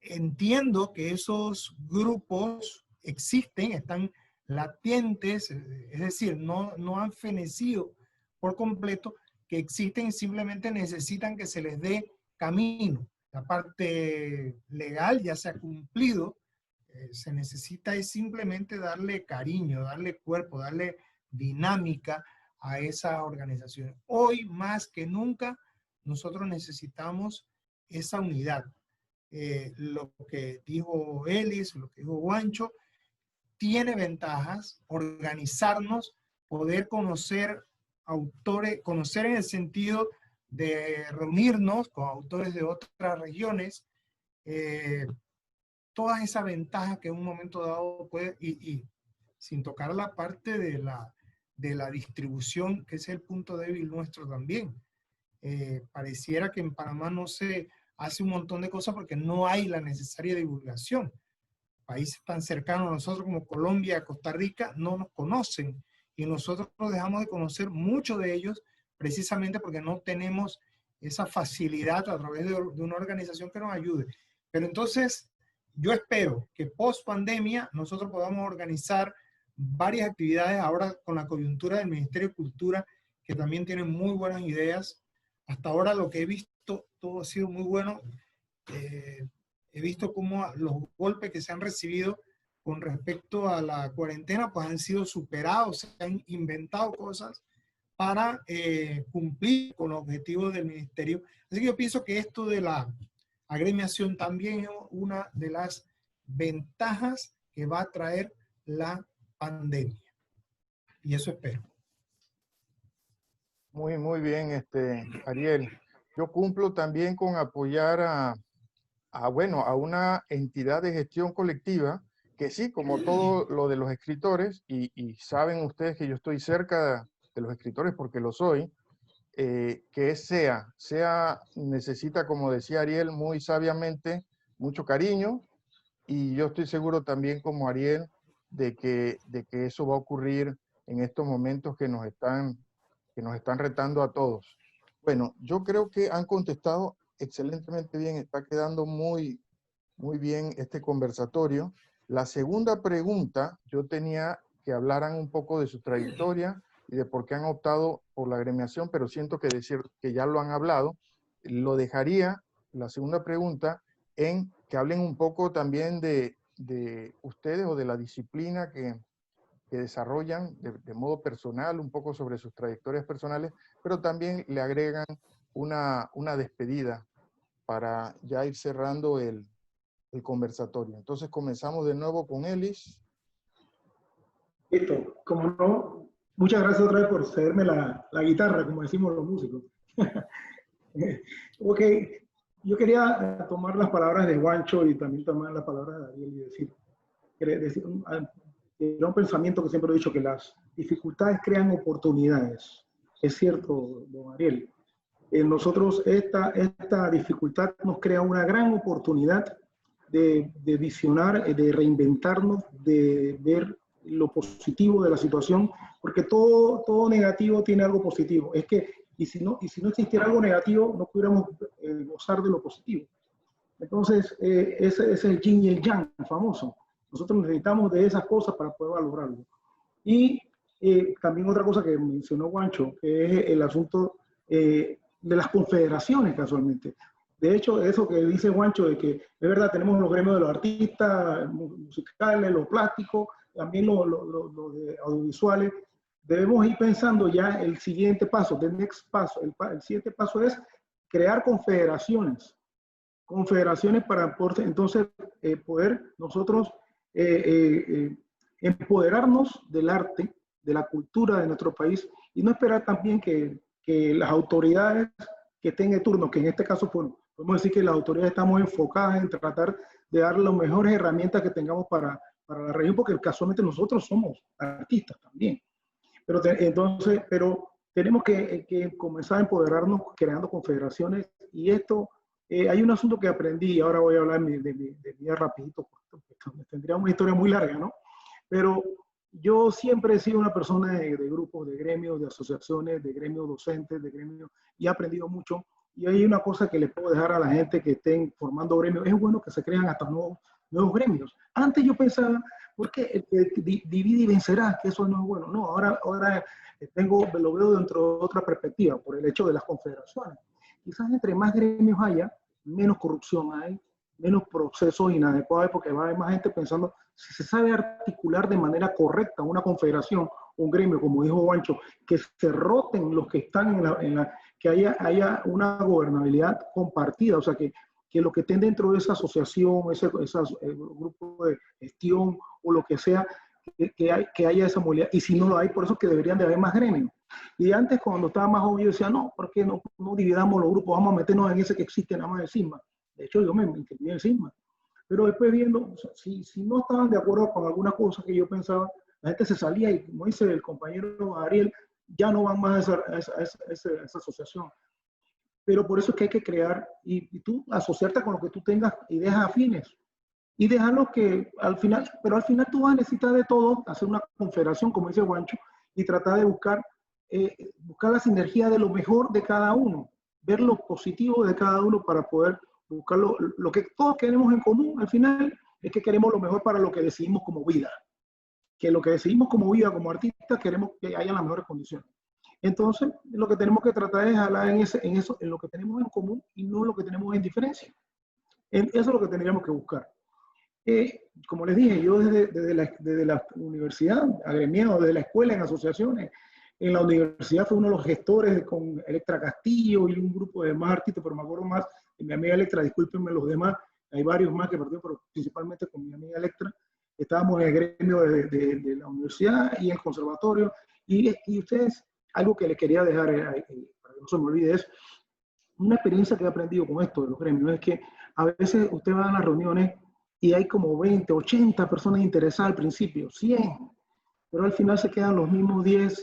Entiendo que esos grupos existen, están latentes, es decir, no han fenecido por completo, que existen y simplemente necesitan que se les dé camino. La parte legal ya se ha cumplido, se necesita es simplemente darle cariño, darle cuerpo, darle dinámica a esa organización. Hoy más que nunca nosotros necesitamos esa unidad. Lo que dijo Elis, lo que dijo Juancho, tiene ventajas, organizarnos, poder conocer autores, conocer en el sentido de reunirnos con autores de otras regiones, todas esas ventajas que en un momento dado puede, y sin tocar la parte de la distribución, que es el punto débil nuestro también. Pareciera que en Panamá no se hace un montón de cosas porque no hay la necesaria divulgación. Países tan cercanos a nosotros como Colombia, Costa Rica, no nos conocen y nosotros dejamos de conocer mucho de ellos precisamente porque no tenemos esa facilidad a través de una organización que nos ayude. Pero entonces, yo espero que post pandemia nosotros podamos organizar varias actividades ahora con la coyuntura del Ministerio de Cultura, que también tiene muy buenas ideas. Hasta ahora lo que he visto, todo ha sido muy bueno. He visto cómo los golpes que se han recibido con respecto a la cuarentena pues han sido superados, se han inventado cosas para cumplir con los objetivos del ministerio. Así que yo pienso que esto de la agremiación también es una de las ventajas que va a traer la pandemia. Y eso espero. Muy bien, Ariel. Yo cumplo también con apoyar a una entidad de gestión colectiva que sí, como todo lo de los escritores, y saben ustedes que yo estoy cerca de los escritores porque lo soy, que SEA necesita, como decía Ariel muy sabiamente, mucho cariño, y yo estoy seguro también como Ariel de que eso va a ocurrir en estos momentos que nos están retando a todos. Bueno, yo creo que han contestado excelentemente bien, está quedando muy bien este conversatorio. La segunda pregunta, yo tenía que hablaran un poco de su trayectoria y de por qué han optado por la agremiación, pero siento que decir que ya lo han hablado. Lo dejaría, la segunda pregunta, en que hablen un poco también de ustedes o de la disciplina que desarrollan de modo personal, un poco sobre sus trayectorias personales, pero también le agregan una despedida para ya ir cerrando el conversatorio. Entonces comenzamos de nuevo con Elis. Listo, como no, muchas gracias otra vez por cederme la guitarra, como decimos los músicos. Ok, yo quería tomar las palabras de Juancho y también tomar las palabras de Ariel y decir era un pensamiento que siempre he dicho, que las dificultades crean oportunidades. Es cierto, don Ariel. Nosotros esta dificultad nos crea una gran oportunidad de visionar, de reinventarnos, de ver lo positivo de la situación, porque todo negativo tiene algo positivo. Es que, y si no existiera algo negativo, no pudiéramos gozar de lo positivo. Entonces, ese es el yin y el yang famoso. Nosotros necesitamos de esas cosas para poder valorarlo. Y también otra cosa que mencionó Juancho, que es el asunto de las confederaciones, casualmente. De hecho, eso que dice Juancho, de que es verdad, tenemos los gremios de los artistas musicales, los plásticos, también los de audiovisuales. Debemos ir pensando ya el siguiente paso, el next paso. El siguiente paso es crear confederaciones para entonces poder nosotros empoderarnos del arte, de la cultura de nuestro país, y no esperar también que que las autoridades que estén en turno, que en este caso podemos decir que las autoridades estamos enfocadas en tratar de dar las mejores herramientas que tengamos para la región, porque casualmente nosotros somos artistas también. Pero tenemos que comenzar a empoderarnos creando confederaciones, y esto, hay un asunto que aprendí, y ahora voy a hablar de mi vida rapidito, porque tendría una historia muy larga, ¿no? Pero yo siempre he sido una persona de grupos, de gremios, de asociaciones, de gremios docentes, de gremios, y he aprendido mucho. Y hay una cosa que le puedo dejar a la gente que estén formando gremios: es bueno que se crean hasta nuevos gremios. Antes yo pensaba, ¿por qué divide y vencerá? Que eso no es bueno. No, ahora lo veo dentro de otra perspectiva, por el hecho de las confederaciones. Quizás entre más gremios haya, menos corrupción hay, menos procesos inadecuados, porque va a haber más gente pensando. Si se sabe articular de manera correcta una confederación, un gremio, como dijo Juancho, que se roten los que están que haya una gobernabilidad compartida, o sea, que lo que estén dentro de esa asociación, ese grupo de gestión o lo que sea, que haya esa movilidad. Y si no lo hay, por eso es que deberían de haber más gremios. Y antes, cuando estaba más joven, yo decía, no, ¿por qué no dividamos los grupos? Vamos a meternos en ese que existe nada más el CISMA. De hecho, yo me inscribí en el CISMA. Pero después viendo, o sea, si no estaban de acuerdo con alguna cosa que yo pensaba, la gente se salía, y como dice el compañero Ariel, ya no van más a esa asociación. Pero por eso es que hay que crear, y tú asociarte con lo que tú tengas ideas afines, y dejarlo que al final, pero al final tú vas a necesitar de todo, hacer una confederación, como dice Juancho, y tratar de buscar la sinergia de lo mejor de cada uno, ver lo positivo de cada uno para poder buscar lo que todos queremos en común. Al final es que queremos lo mejor para lo que decidimos como vida, que lo que decidimos como vida, como artistas, queremos que haya las mejores condiciones. Entonces, lo que tenemos que tratar es jalar en lo que tenemos en común, y no en lo que tenemos en diferencia. Eso es lo que tendríamos que buscar. Como les dije, yo desde la universidad, agremiado, desde la escuela, en asociaciones. En la universidad fue uno de los gestores con Electra Castillo y un grupo de más artistas, pero me acuerdo más de mi amiga Electra, discúlpenme los demás, hay varios más que partieron, pero principalmente con mi amiga Electra. Estábamos en el gremio de la universidad y en el conservatorio. Y ustedes, algo que les quería dejar, para que no se me olvide, es una experiencia que he aprendido con esto de los gremios, es que a veces usted va a las reuniones y hay como 20, 80 personas interesadas al principio, 100, pero al final se quedan los mismos 10,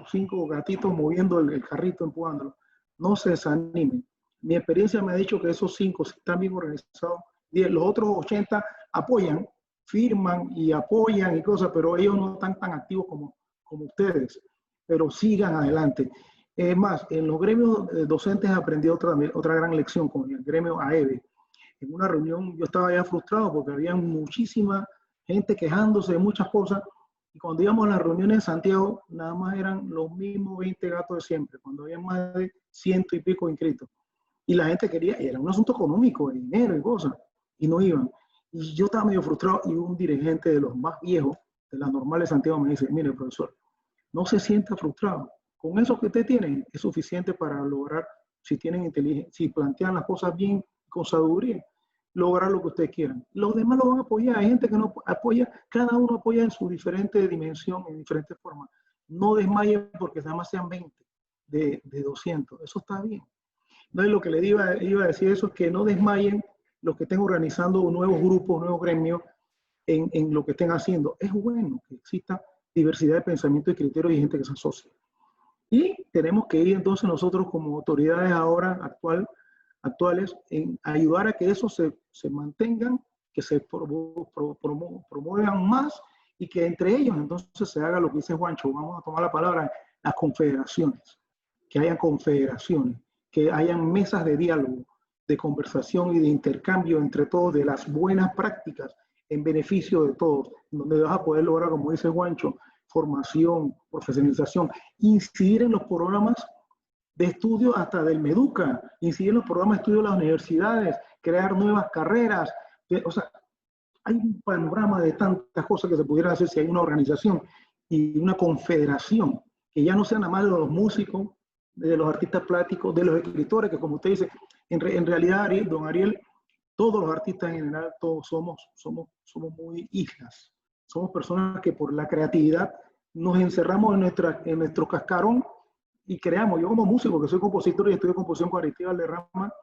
5 gatitos moviendo el carrito, empujándolo. No se desanimen. Mi experiencia me ha dicho que esos 5, si están bien organizados, 10, los otros 80 apoyan, firman y apoyan y cosas, pero ellos no están tan activos como ustedes, pero sigan adelante. Es más, en los gremios docentes aprendí otra gran lección con el gremio AEBE. En una reunión yo estaba ya frustrado porque había muchísima gente quejándose de muchas cosas, y cuando íbamos a las reuniones en Santiago, nada más eran los mismos 20 gatos de siempre, cuando había más de 100 y pico inscritos. Y la gente quería, era un asunto económico, de dinero y cosas, y no iban. Y yo estaba medio frustrado, y un dirigente de los más viejos, de la normal de Santiago, me dice, mire, profesor, no se sienta frustrado. Con eso que usted tiene es suficiente para lograr, si tienen inteligencia, si plantean las cosas bien, con sabiduría, lograr lo que ustedes quieran. Los demás lo van a apoyar. Hay gente que no apoya, cada uno apoya en su diferente dimensión, en diferentes formas. No desmayen porque nada más sean 20 de 200. Eso está bien. Entonces, lo que le iba a decir eso es que no desmayen los que estén organizando nuevos grupos, nuevos gremios en lo que estén haciendo. Es bueno que exista diversidad de pensamiento y criterios y gente que se asocie. Y tenemos que ir entonces nosotros como autoridades ahora actuales en ayudar a que eso se mantengan, que se promuevan más, y que entre ellos entonces se haga lo que dice Juancho. Vamos a tomar la palabra, las confederaciones, que hayan confederaciones, que hayan mesas de diálogo, de conversación y de intercambio entre todos de las buenas prácticas en beneficio de todos, donde vas a poder lograr, como dice Juancho, formación, profesionalización, incidir en los programas de estudio hasta del MEDUCA, incidir en los programas de estudio de las universidades, crear nuevas carreras. O sea, hay un panorama de tantas cosas que se pudieran hacer si hay una organización y una confederación, que ya no sean nada más de los músicos, de los artistas plásticos, de los escritores, que como usted dice, en realidad, don Ariel, todos los artistas en general, todos somos muy islas. Somos personas que por la creatividad nos encerramos en nuestro cascarón y creamos. Yo como músico, que soy compositor y estudio composición con Aristide Valderrama,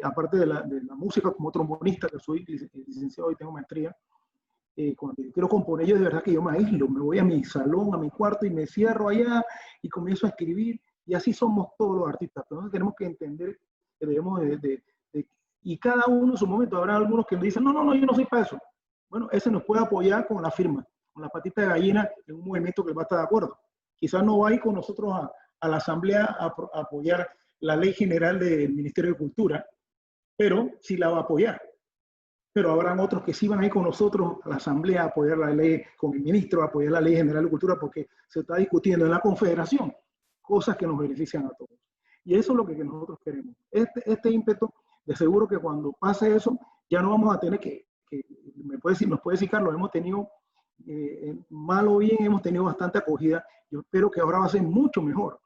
aparte de la música como trombonista, que soy licenciado y tengo maestría, cuando yo quiero componer, yo de verdad que yo me aíslo, me voy a mi salón, a mi cuarto y me cierro allá y comienzo a escribir, y así somos todos los artistas. Pero nosotros tenemos que entender que debemos y cada uno en su momento, habrá algunos que dicen, no, no, no, yo no soy para eso. Bueno, ese nos puede apoyar con la firma, con la patita de gallina en un movimiento que va a estar de acuerdo. Quizás no va a ir con nosotros a la asamblea a apoyar la ley general del Ministerio de Cultura, pero sí la va a apoyar. Pero habrán otros que sí van a ir con nosotros a la asamblea a apoyar la ley, con el ministro a apoyar la ley general de cultura, porque se está discutiendo en la confederación cosas que nos benefician a todos. Y eso es lo que nosotros queremos. Este ímpetu, de seguro que cuando pase eso, ya no vamos a tener nos puede decir Carlos, hemos tenido, mal o bien, hemos tenido bastante acogida. Yo espero que ahora va a ser mucho mejor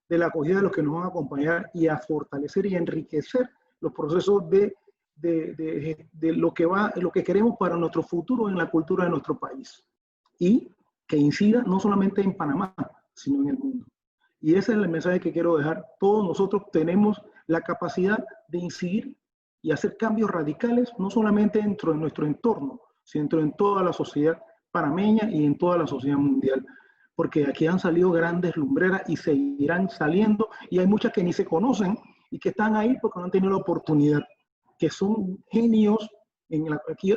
de la acogida de los que nos van a acompañar y a fortalecer y enriquecer los procesos de lo que queremos para nuestro futuro en la cultura de nuestro país. Y que incida no solamente en Panamá, sino en el mundo. Y ese es el mensaje que quiero dejar. Todos nosotros tenemos la capacidad de incidir y hacer cambios radicales, no solamente dentro de nuestro entorno, sino en toda la sociedad panameña y en toda la sociedad mundial. Porque aquí han salido grandes lumbreras y seguirán saliendo, y hay muchas que ni se conocen y que están ahí porque no han tenido la oportunidad, que son genios. Aquí,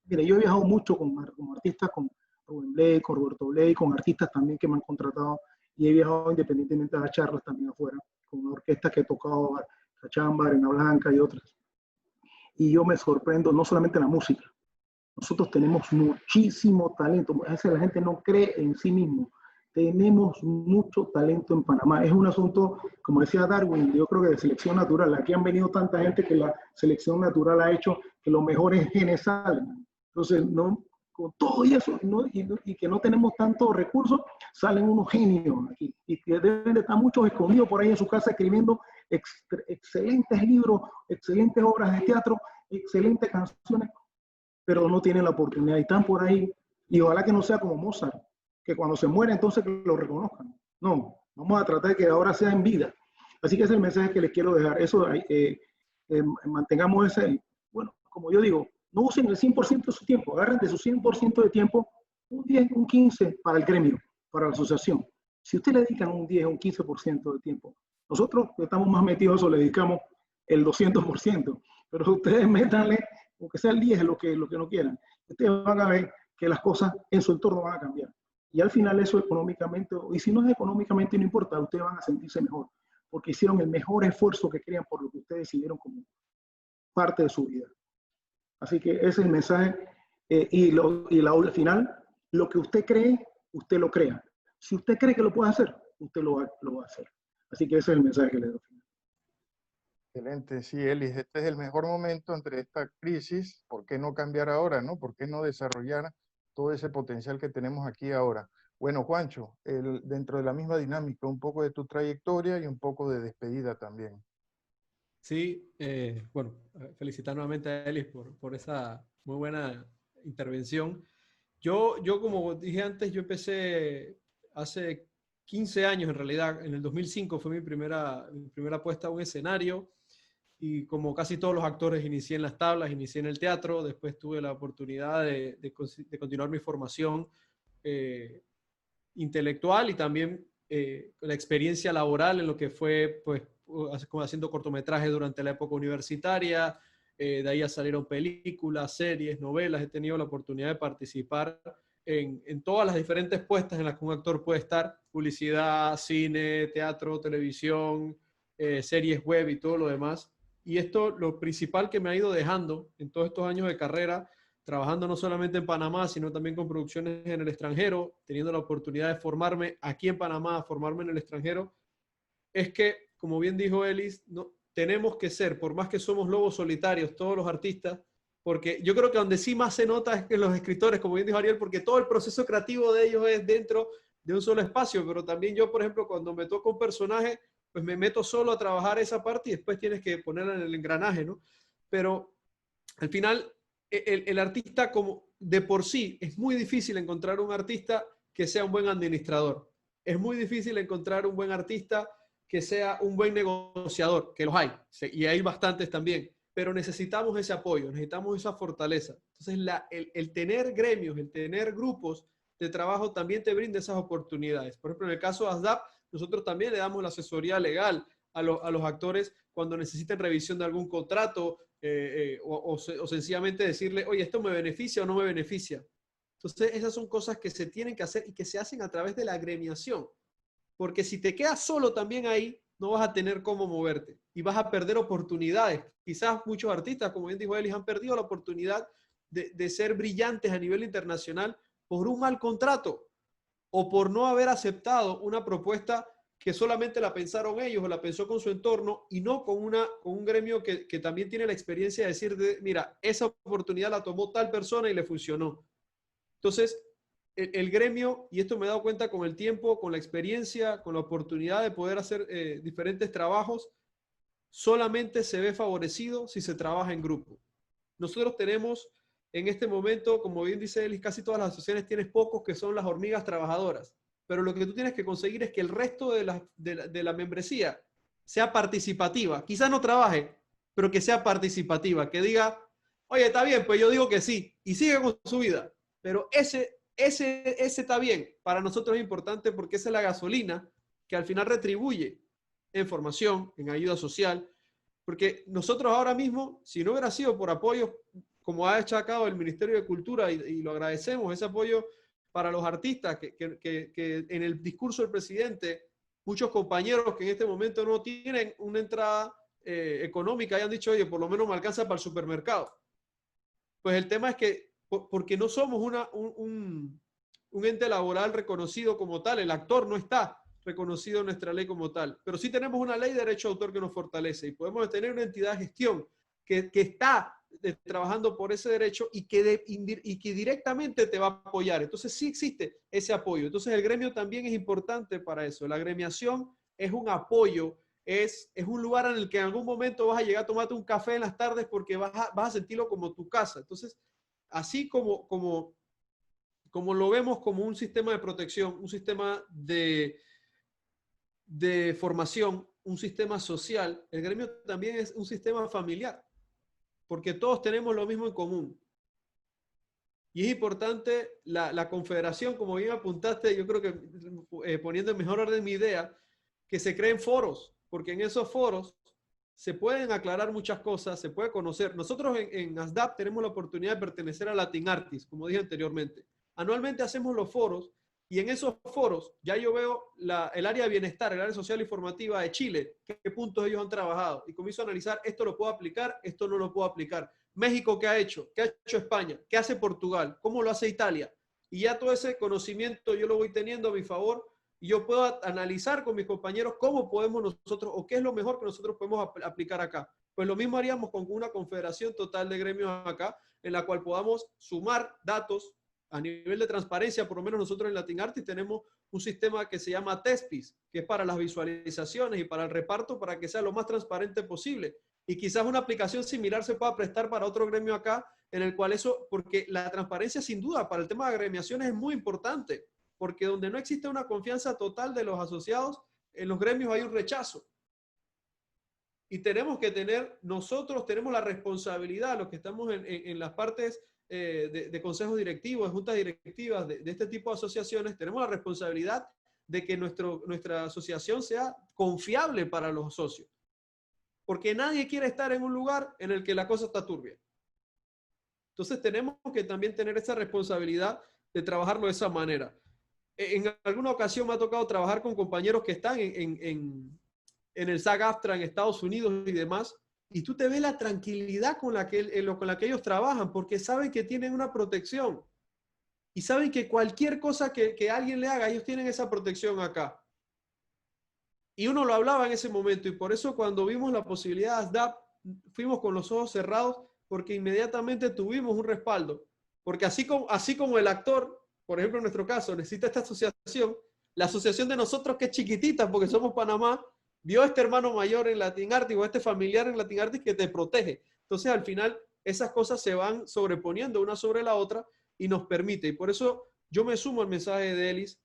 mire, yo he viajado mucho con artistas, con Rubén Blades, con Roberto Blades, con artistas también que me han contratado, y he viajado independientemente de las charlas también afuera, con orquestas que he tocado, Cachamba, Arena Blanca y otras. Y yo me sorprendo, no solamente en la música, nosotros tenemos muchísimo talento, a veces la gente no cree en sí mismo, tenemos mucho talento en Panamá. Es un asunto, como decía Darwin, yo creo que de selección natural. Aquí han venido tanta gente que la selección natural ha hecho que los mejores genes salen. Entonces, no, con todo eso, ¿no? y que no tenemos tantos recursos, salen unos genios aquí. Y que deben de estar muchos escondidos por ahí en su casa escribiendo excelentes libros, excelentes obras de teatro, excelentes canciones, pero no tienen la oportunidad y están por ahí. Y ojalá que no sea como Mozart, que cuando se muere entonces que lo reconozcan. No, vamos a tratar de que ahora sea en vida. Así que ese es el mensaje que les quiero dejar. Eso, mantengamos ese, bueno, como yo digo, no usen el 100% de su tiempo, agarren de su 100% de tiempo un 10, un 15 para el gremio, para la asociación. Si ustedes le dedican un 10, un 15% de tiempo, nosotros que estamos más metidos eso le dedicamos el 200%, pero ustedes métanle, aunque sea el 10, lo que no quieran. Ustedes van a ver que las cosas en su entorno van a cambiar. Y al final eso económicamente, y si no es económicamente, no importa, ustedes van a sentirse mejor, porque hicieron el mejor esfuerzo que querían por lo que ustedes decidieron como parte de su vida. Así que ese es el mensaje. Al final, lo que usted cree, usted lo crea. Si usted cree que lo puede hacer, usted lo va a hacer. Así que ese es el mensaje que le doy. Excelente, sí, Elis, este es el mejor momento entre esta crisis. ¿Por qué no cambiar ahora, no? ¿Por qué no desarrollar todo ese potencial que tenemos aquí ahora? Bueno, Juancho, dentro de la misma dinámica, un poco de tu trayectoria y un poco de despedida también. Sí, bueno, felicitar nuevamente a Elis por esa muy buena intervención. Yo, como dije antes, yo empecé hace 15 años en realidad. En el 2005 fue mi primera puesta a un escenario, y como casi todos los actores inicié en las tablas, inicié en el teatro. Después tuve la oportunidad de continuar mi formación intelectual y también la experiencia laboral en lo que fue pues como haciendo cortometrajes durante la época universitaria. De ahí salieron películas, series, novelas. He tenido la oportunidad de participar en todas las diferentes puestas en las que un actor puede estar: publicidad, cine, teatro, televisión, series web y todo lo demás. Y esto, lo principal que me ha ido dejando en todos estos años de carrera, trabajando no solamente en Panamá, sino también con producciones en el extranjero, teniendo la oportunidad de formarme aquí en Panamá, formarme en el extranjero, es que, como bien dijo Elis, no, tenemos que ser, por más que somos lobos solitarios, todos los artistas, porque yo creo que donde sí más se nota es que los escritores, como bien dijo Ariel, porque todo el proceso creativo de ellos es dentro de un solo espacio. Pero también yo, por ejemplo, cuando me toca un personaje, pues me meto solo a trabajar esa parte y después tienes que ponerla en el engranaje, ¿no? Pero al final, el artista, como de por sí, es muy difícil encontrar un artista que sea un buen administrador. es muy difícil encontrar un buen artista que sea un buen negociador, que los hay, y hay bastantes también, pero necesitamos ese apoyo, necesitamos esa fortaleza. Entonces, el tener gremios, el tener grupos de trabajo también te brinda esas oportunidades. Por ejemplo, en el caso de ASDAP, nosotros también le damos la asesoría legal a los actores cuando necesiten revisión de algún contrato o sencillamente decirle, oye, ¿esto me beneficia o no me beneficia? Entonces, esas son cosas que se tienen que hacer y que se hacen a través de la agremiación. Porque si te quedas solo también ahí, no vas a tener cómo moverte y vas a perder oportunidades. Quizás muchos artistas, como bien dijo Elis, han perdido la oportunidad de ser brillantes a nivel internacional por un mal contrato o por no haber aceptado una propuesta que solamente la pensaron ellos o la pensó con su entorno y no con un gremio que también tiene la experiencia de decir, mira, esa oportunidad la tomó tal persona y le funcionó. Entonces, el gremio, y esto me he dado cuenta con el tiempo, con la experiencia, con la oportunidad de poder hacer diferentes trabajos, solamente se ve favorecido si se trabaja en grupo. Nosotros tenemos en este momento, como bien dice Elis, casi todas las asociaciones tienes pocos que son las hormigas trabajadoras, pero lo que tú tienes que conseguir es que el resto de la membresía sea participativa. Quizás no trabaje, pero que sea participativa, que diga, oye, está bien, pues yo digo que sí, y sigue con su vida. Pero ese está bien. Para nosotros es importante porque esa es la gasolina que al final retribuye en formación, en ayuda social. Porque nosotros ahora mismo, si no hubiera sido por apoyo, como ha destacado el Ministerio de Cultura, y lo agradecemos, ese apoyo para los artistas, que en el discurso del presidente, muchos compañeros que en este momento no tienen una entrada económica hayan dicho, oye, por lo menos me alcanza para el supermercado. Pues el tema es que porque no somos un ente laboral reconocido como tal, el actor no está reconocido en nuestra ley como tal, pero sí tenemos una ley de derecho de autor que nos fortalece y podemos tener una entidad de gestión que está trabajando por ese derecho y que directamente te va a apoyar. Entonces sí existe ese apoyo. Entonces el gremio también es importante para eso. La agremiación es un apoyo, es un lugar en el que en algún momento vas a llegar a tomarte un café en las tardes porque vas a sentirlo como tu casa. Entonces, así como lo vemos como un sistema de protección, un sistema de formación, un sistema social, el gremio también es un sistema familiar, porque todos tenemos lo mismo en común. Y es importante la confederación, como bien apuntaste, yo creo que poniendo en mejor orden mi idea, que se creen foros, porque en esos foros se pueden aclarar muchas cosas, se puede conocer. Nosotros en ASDAP tenemos la oportunidad de pertenecer a Latin Artists, como dije anteriormente. Anualmente hacemos los foros y en esos foros ya yo veo el área de bienestar, el área social y formativa de Chile, qué puntos ellos han trabajado y comienzo a analizar, esto lo puedo aplicar, esto no lo puedo aplicar. México, ¿qué ha hecho? ¿Qué ha hecho España? ¿Qué hace Portugal? ¿Cómo lo hace Italia? Y ya todo ese conocimiento yo lo voy teniendo a mi favor y yo puedo analizar con mis compañeros cómo podemos nosotros, o qué es lo mejor que nosotros podemos aplicar acá. Pues lo mismo haríamos con una confederación total de gremios acá, en la cual podamos sumar datos a nivel de transparencia. Por lo menos nosotros en Latin Artists tenemos un sistema que se llama TESPIS, que es para las visualizaciones y para el reparto, para que sea lo más transparente posible. Y quizás una aplicación similar se pueda prestar para otro gremio acá, en el cual eso, porque la transparencia sin duda para el tema de agremiaciones es muy importante, porque donde no existe una confianza total de los asociados, en los gremios hay un rechazo. Y tenemos que nosotros tenemos la responsabilidad, los que estamos en las partes de consejos directivos, de juntas directivas de este tipo de asociaciones, tenemos la responsabilidad de que nuestra asociación sea confiable para los socios. Porque nadie quiere estar en un lugar en el que la cosa está turbia. Entonces tenemos que también tener esa responsabilidad de trabajarlo de esa manera. En alguna ocasión me ha tocado trabajar con compañeros que están en el SAG-AFTRA en Estados Unidos y demás, y tú te ves la tranquilidad con la que ellos trabajan, porque saben que tienen una protección y saben que cualquier cosa que alguien le haga, ellos tienen esa protección acá. Y uno lo hablaba en ese momento, y por eso cuando vimos la posibilidad de ASDAP, fuimos con los ojos cerrados, porque inmediatamente tuvimos un respaldo. Porque así como el actor, por ejemplo en nuestro caso, necesita esta asociación, la asociación de nosotros, que es chiquitita porque somos Panamá, vio a este hermano mayor en Latin Artists o a este familiar en Latin Artists que te protege. Entonces al final esas cosas se van sobreponiendo una sobre la otra y nos permite. Y por eso yo me sumo al mensaje de Elis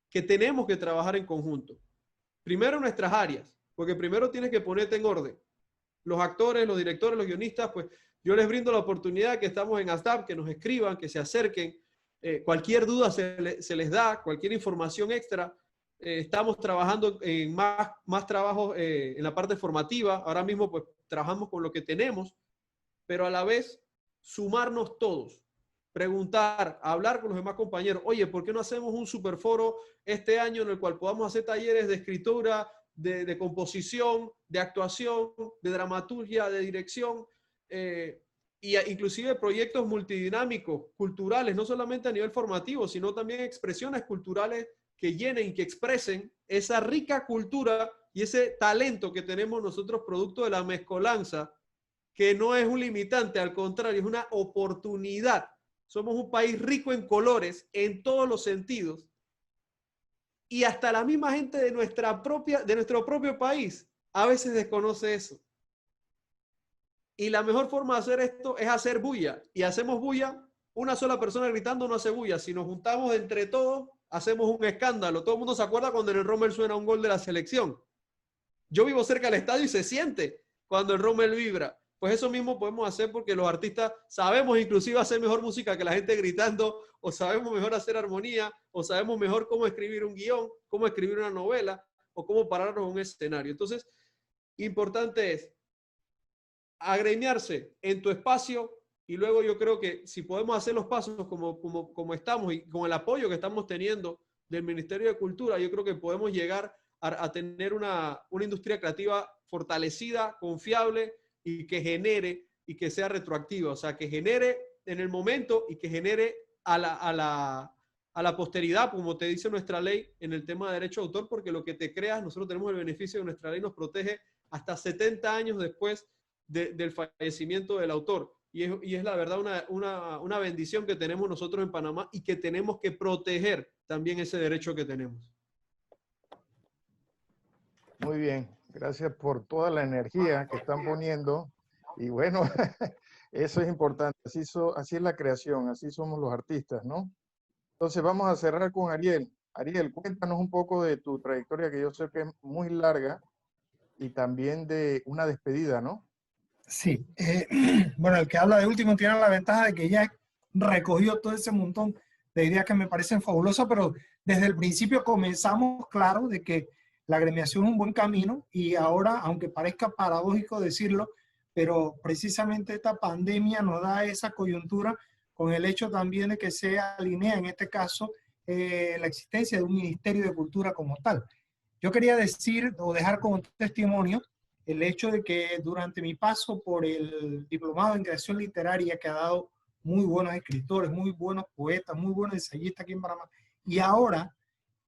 que tenemos que trabajar en conjunto. Primero en nuestras áreas, porque primero tienes que ponerte en orden. Los actores, los directores, los guionistas, pues yo les brindo la oportunidad que estamos en ASDAP, que nos escriban, que se acerquen. Cualquier duda se les da, cualquier información extra. Estamos trabajando en más trabajos en la parte formativa. Ahora mismo pues trabajamos con lo que tenemos, pero a la vez sumarnos todos. Preguntar, hablar con los demás compañeros. Oye, ¿por qué no hacemos un superforo este año en el cual podamos hacer talleres de escritura, de composición, de actuación, de dramaturgia, de dirección, y inclusive proyectos multidinámicos, culturales, no solamente a nivel formativo, sino también expresiones culturales que llenen y que expresen esa rica cultura y ese talento que tenemos nosotros producto de la mezcolanza, que no es un limitante, al contrario, es una oportunidad. Somos un país rico en colores, en todos los sentidos, y hasta la misma gente de nuestro propio país a veces desconoce eso. Y la mejor forma de hacer esto es hacer bulla. Y hacemos bulla, una sola persona gritando no hace bulla. Si nos juntamos entre todos, hacemos un escándalo. Todo el mundo se acuerda cuando en el Rommel suena un gol de la selección. Yo vivo cerca del estadio y se siente cuando el Rommel vibra. Pues eso mismo podemos hacer porque los artistas sabemos inclusive hacer mejor música que la gente gritando, o sabemos mejor hacer armonía, o sabemos mejor cómo escribir un guión, cómo escribir una novela, o cómo pararnos en un escenario. Entonces, importante es agremiarse en tu espacio, y luego yo creo que si podemos hacer los pasos como estamos y con el apoyo que estamos teniendo del Ministerio de Cultura, yo creo que podemos llegar a tener una industria creativa fortalecida, confiable, y que genere y que sea retroactiva, o sea, que genere en el momento y que genere a la posteridad, como te dice nuestra ley en el tema de derecho de autor, porque lo que te creas, nosotros tenemos el beneficio de nuestra ley, nos protege hasta 70 años después del fallecimiento del autor. Y es la verdad una bendición que tenemos nosotros en Panamá y que tenemos que proteger también ese derecho que tenemos. Muy bien, gracias por toda la energía que están poniendo. Y bueno, eso es importante. Así es la creación, así somos los artistas, ¿no? Entonces vamos a cerrar con Ariel. Ariel, cuéntanos un poco de tu trayectoria, que yo sé que es muy larga, y también de una despedida, ¿no? Sí, bueno, el que habla de último tiene la ventaja de que ya recogió todo ese montón de ideas que me parecen fabulosas, pero desde el principio comenzamos claro de que la agremiación es un buen camino, y ahora, aunque parezca paradójico decirlo, pero precisamente esta pandemia nos da esa coyuntura con el hecho también de que se alinea en este caso la existencia de un Ministerio de Cultura como tal. Yo quería decir o dejar como testimonio el hecho de que durante mi paso por el diplomado en creación literaria, que ha dado muy buenos escritores, muy buenos poetas, muy buenos ensayistas aquí en Panamá, y ahora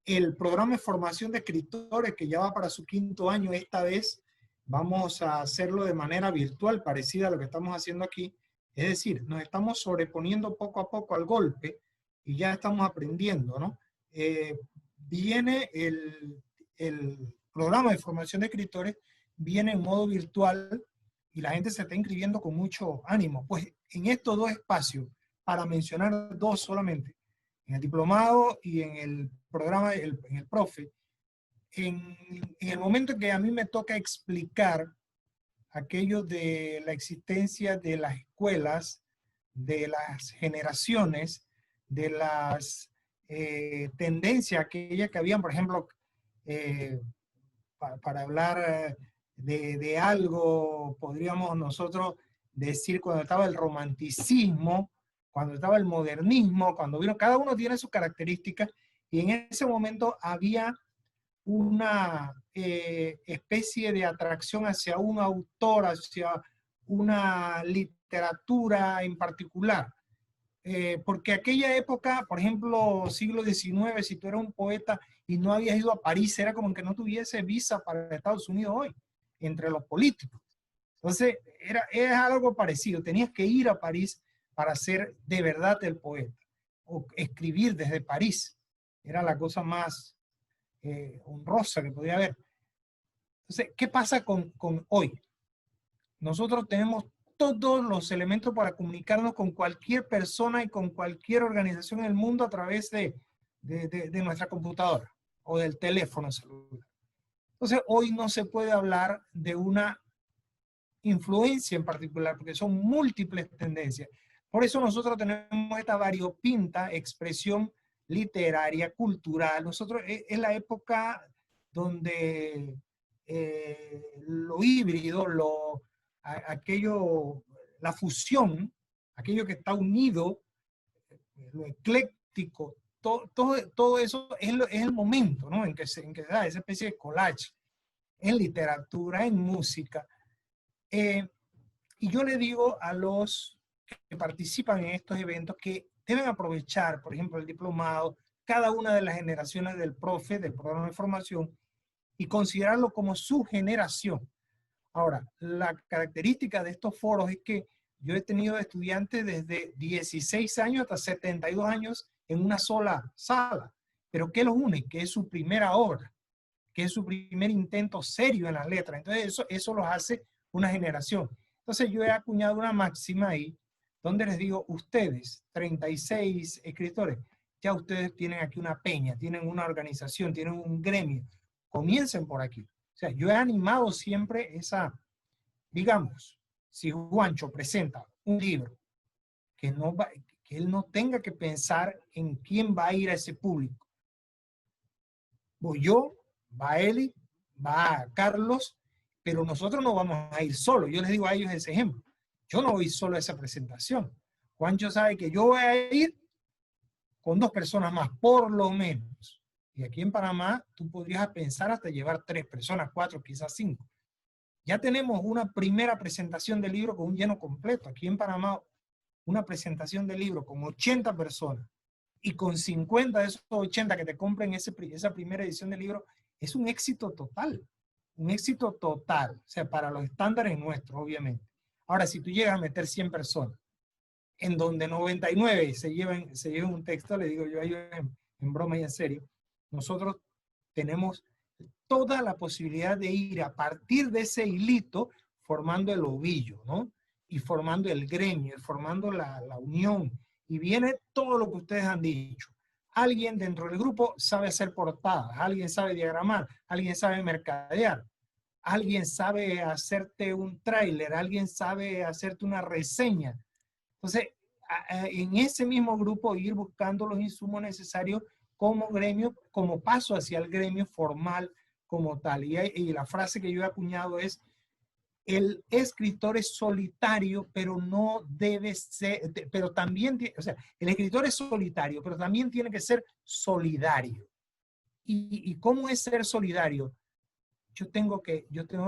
el programa de formación de escritores, que ya va para su 5º año, esta vez vamos a hacerlo de manera virtual, parecida a lo que estamos haciendo aquí. Es decir, nos estamos sobreponiendo poco a poco al golpe y ya estamos aprendiendo, ¿no? Viene el programa de formación de escritores, viene en modo virtual y la gente se está inscribiendo con mucho ánimo. Pues en estos dos espacios, para mencionar dos solamente, en el diplomado y en el programa, en el profe, en el momento que a mí me toca explicar aquello de la existencia de las escuelas, de las generaciones, de las tendencias aquellas que habían, por ejemplo, para hablar de algo, podríamos nosotros decir cuando estaba el romanticismo, cuando estaba el modernismo, cuando vino, cada uno tiene sus características, y en ese momento había una especie de atracción hacia un autor, hacia una literatura en particular. Porque aquella época, por ejemplo, siglo XIX, si tú eras un poeta y no habías ido a París, era como que no tuviese visa para Estados Unidos hoy, entre los políticos. Entonces, era algo parecido, tenías que ir a París para ser de verdad el poeta, o escribir desde París, era la cosa más honrosa que podía haber. Entonces, ¿qué pasa con hoy? Nosotros tenemos todos los elementos para comunicarnos con cualquier persona y con cualquier organización en el mundo a través de de nuestra computadora o del teléfono celular. Entonces, hoy no se puede hablar de una influencia en particular, porque son múltiples tendencias. Por eso nosotros tenemos esta variopinta expresión literaria, cultural. Nosotros, es la época donde lo híbrido, aquello, la fusión, aquello que está unido, lo ecléctico, todo eso es el momento, ¿no? en que se da esa especie de collage en literatura, en música. Y yo le digo a los que participan en estos eventos que deben aprovechar, por ejemplo, el diplomado, cada una de las generaciones del profe, del programa de formación, y considerarlo como su generación. Ahora, la característica de estos foros es que yo he tenido estudiantes desde 16 años hasta 72 años en una sola sala. Pero ¿qué los une? Que es su primera obra, que es su primer intento serio en las letras. Entonces eso los hace una generación. Entonces yo he acuñado una máxima ahí, donde les digo, ustedes, 36 escritores, ya ustedes tienen aquí una peña, tienen una organización, tienen un gremio. Comiencen por aquí. O sea, yo he animado siempre esa, digamos, si Juancho presenta un libro, que él no tenga que pensar en quién va a ir a ese público. Voy yo, va Eli, va Carlos, pero nosotros no vamos a ir solos. Yo les digo a ellos ese ejemplo. Yo no voy solo a esa presentación. Juancho sabe que yo voy a ir con 2 personas más, por lo menos. Y aquí en Panamá, tú podrías pensar hasta llevar 3 personas, 4, quizás 5. Ya tenemos una primera presentación del libro con un lleno completo. Aquí en Panamá, una presentación del libro con 80 personas y con 50 de esos 80 que te compren esa primera edición del libro, es un éxito total. Un éxito total. O sea, para los estándares nuestros, obviamente. Ahora, si tú llegas a meter 100 personas, en donde 99 se llevan un texto, le digo yo a ellos en broma y en serio, nosotros tenemos toda la posibilidad de ir a partir de ese hilito formando el ovillo, ¿no? Y formando el gremio, formando la unión. Y viene todo lo que ustedes han dicho. Alguien dentro del grupo sabe hacer portadas, alguien sabe diagramar, alguien sabe mercadear, alguien sabe hacerte un tráiler, alguien sabe hacerte una reseña. Entonces, en ese mismo grupo ir buscando los insumos necesarios como gremio, como paso hacia el gremio formal como tal. Y la frase que yo he acuñado es, el escritor es solitario, pero no debe ser, pero también, o sea, el escritor es solitario, pero también tiene que ser solidario. ¿Y cómo es ser solidario? Yo tengo que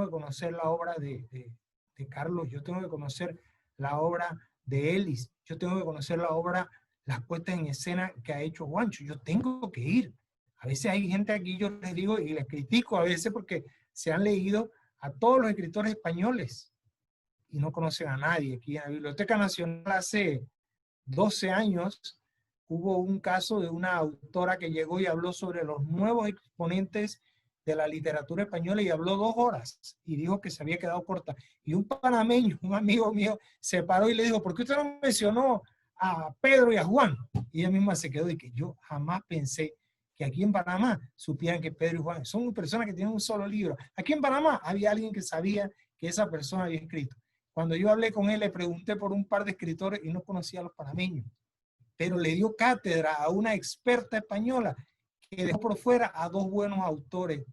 conocer la obra de Carlos, yo tengo que conocer la obra de Elis, yo tengo que conocer la obra, las puestas en escena que ha hecho Juancho, yo tengo que ir. A veces hay gente aquí, yo les digo, y les critico a veces porque se han leído a todos los escritores españoles y no conocen a nadie. Aquí en la Biblioteca Nacional hace 12 años hubo un caso de una autora que llegó y habló sobre los nuevos exponentes de la literatura española y habló 2 horas y dijo que se había quedado corta. Y un panameño, un amigo mío, se paró y le dijo, ¿por qué usted no mencionó a Pedro y a Juan? Y ella misma se quedó y que yo jamás pensé que aquí en Panamá supieran que Pedro y Juan son personas que tienen un solo libro. Aquí en Panamá había alguien que sabía que esa persona había escrito. Cuando yo hablé con él, le pregunté por un par de escritores y no conocía a los panameños. Pero le dio cátedra a una experta española que dejó por fuera a 2 buenos autores.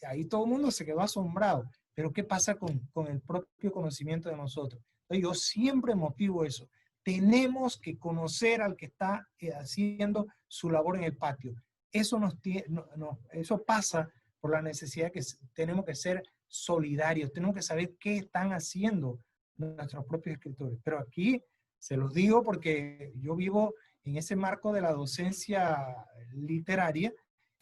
Ahí todo el mundo se quedó asombrado. Pero ¿qué pasa con el propio conocimiento de nosotros? Entonces, yo siempre motivo eso. Tenemos que conocer al que está haciendo su labor en el patio. Eso, eso pasa por la necesidad que tenemos que ser solidarios. Tenemos que saber qué están haciendo nuestros propios escritores. Pero aquí se los digo porque yo vivo en ese marco de la docencia literaria,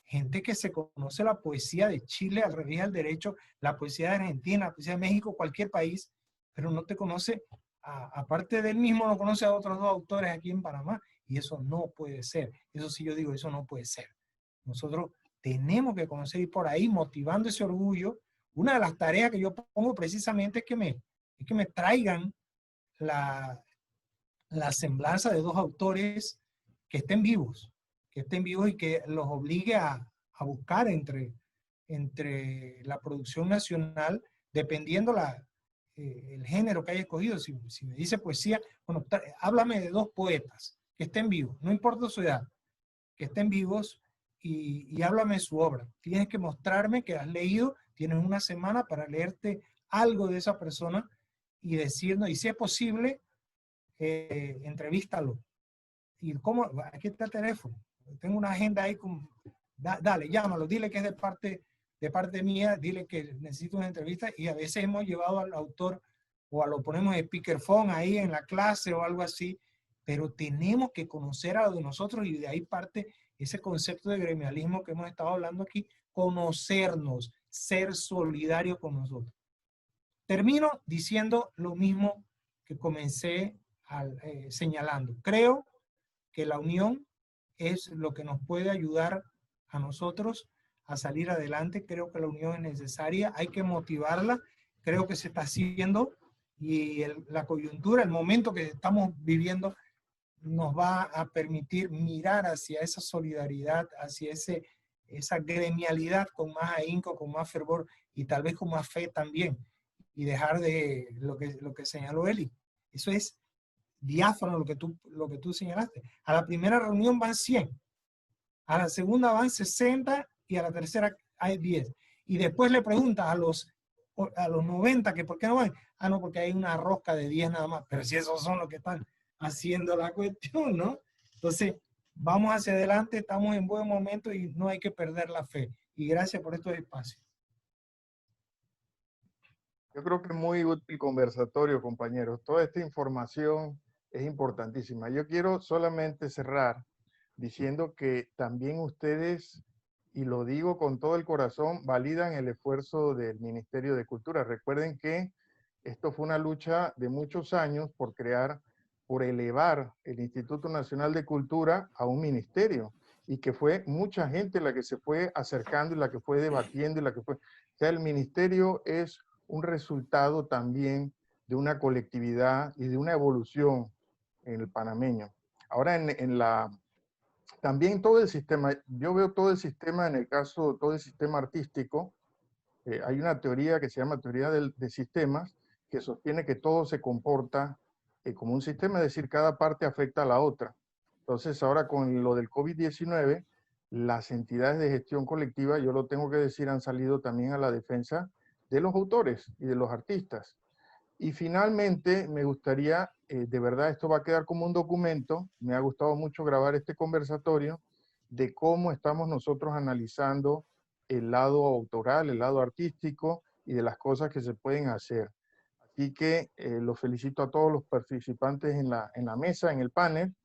gente que se conoce la poesía de Chile al revés al derecho, la poesía de Argentina, la poesía de México, cualquier país, pero no te conoce, aparte del mismo, no conoce a otros 2 autores aquí en Panamá, y eso no puede ser. Eso sí yo digo, eso no puede ser. Nosotros tenemos que conocer y por ahí motivando ese orgullo. Una de las tareas que yo pongo precisamente es que me traigan la semblanza de 2 autores que estén vivos, que estén vivos y que los obligue a buscar entre la producción nacional, dependiendo el género que haya escogido. Si me dice poesía, bueno, háblame de 2 poetas que estén vivos, no importa su edad, que estén vivos, y háblame de su obra. Tienes que mostrarme que has leído, tienes una semana para leerte algo de esa persona y decirnos, y si es posible, entrevístalo. ¿Y cómo? Aquí está el teléfono. Tengo una agenda ahí con... Dale, llámalo, dile que es de parte mía, dile que necesito una entrevista, y a veces hemos llevado al autor o lo ponemos en speakerphone ahí en la clase o algo así, pero tenemos que conocer a lo de nosotros, y de ahí parte ese concepto de gremialismo que hemos estado hablando aquí, conocernos, ser solidarios con nosotros. Termino diciendo lo mismo que comencé señalando. Creo que la unión es lo que nos puede ayudar a nosotros a salir adelante. Creo que la unión es necesaria, hay que motivarla. Creo que se está haciendo, y la coyuntura, el momento que estamos viviendo, nos va a permitir mirar hacia esa solidaridad, hacia esa gremialidad con más ahínco, con más fervor y tal vez con más fe también, y dejar de lo que señaló Eli. Eso es diáfano lo que tú señalaste. A la primera reunión van 100, a la segunda van 60 y a la tercera hay 10. Y después le preguntas a los 90 que por qué no van. Ah, no, porque hay una rosca de 10 nada más. Pero si esos son los que están haciendo la cuestión, ¿no? Entonces, vamos hacia adelante, estamos en buen momento y no hay que perder la fe. Y gracias por estos espacios. Yo creo que es muy útil conversatorio, compañeros. Toda esta información es importantísima. Yo quiero solamente cerrar diciendo que también ustedes, y lo digo con todo el corazón, validan el esfuerzo del Ministerio de Cultura. Recuerden que esto fue una lucha de muchos años por elevar el Instituto Nacional de Cultura a un ministerio, y que fue mucha gente la que se fue acercando y la que fue debatiendo y la que fue... O sea, el ministerio es un resultado también de una colectividad y de una evolución en el panameño. Ahora, también todo el sistema, yo veo todo el sistema, en el caso, todo el sistema artístico, hay una teoría que se llama teoría de sistemas, que sostiene que todo se comporta como un sistema, es decir, cada parte afecta a la otra. Entonces, ahora con lo del COVID-19, las entidades de gestión colectiva, yo lo tengo que decir, han salido también a la defensa de los autores y de los artistas. Y finalmente, me gustaría, de verdad, esto va a quedar como un documento, me ha gustado mucho grabar este conversatorio, de cómo estamos nosotros analizando el lado autoral, el lado artístico, y de las cosas que se pueden hacer. Así que los felicito a todos los participantes en la mesa, en el panel,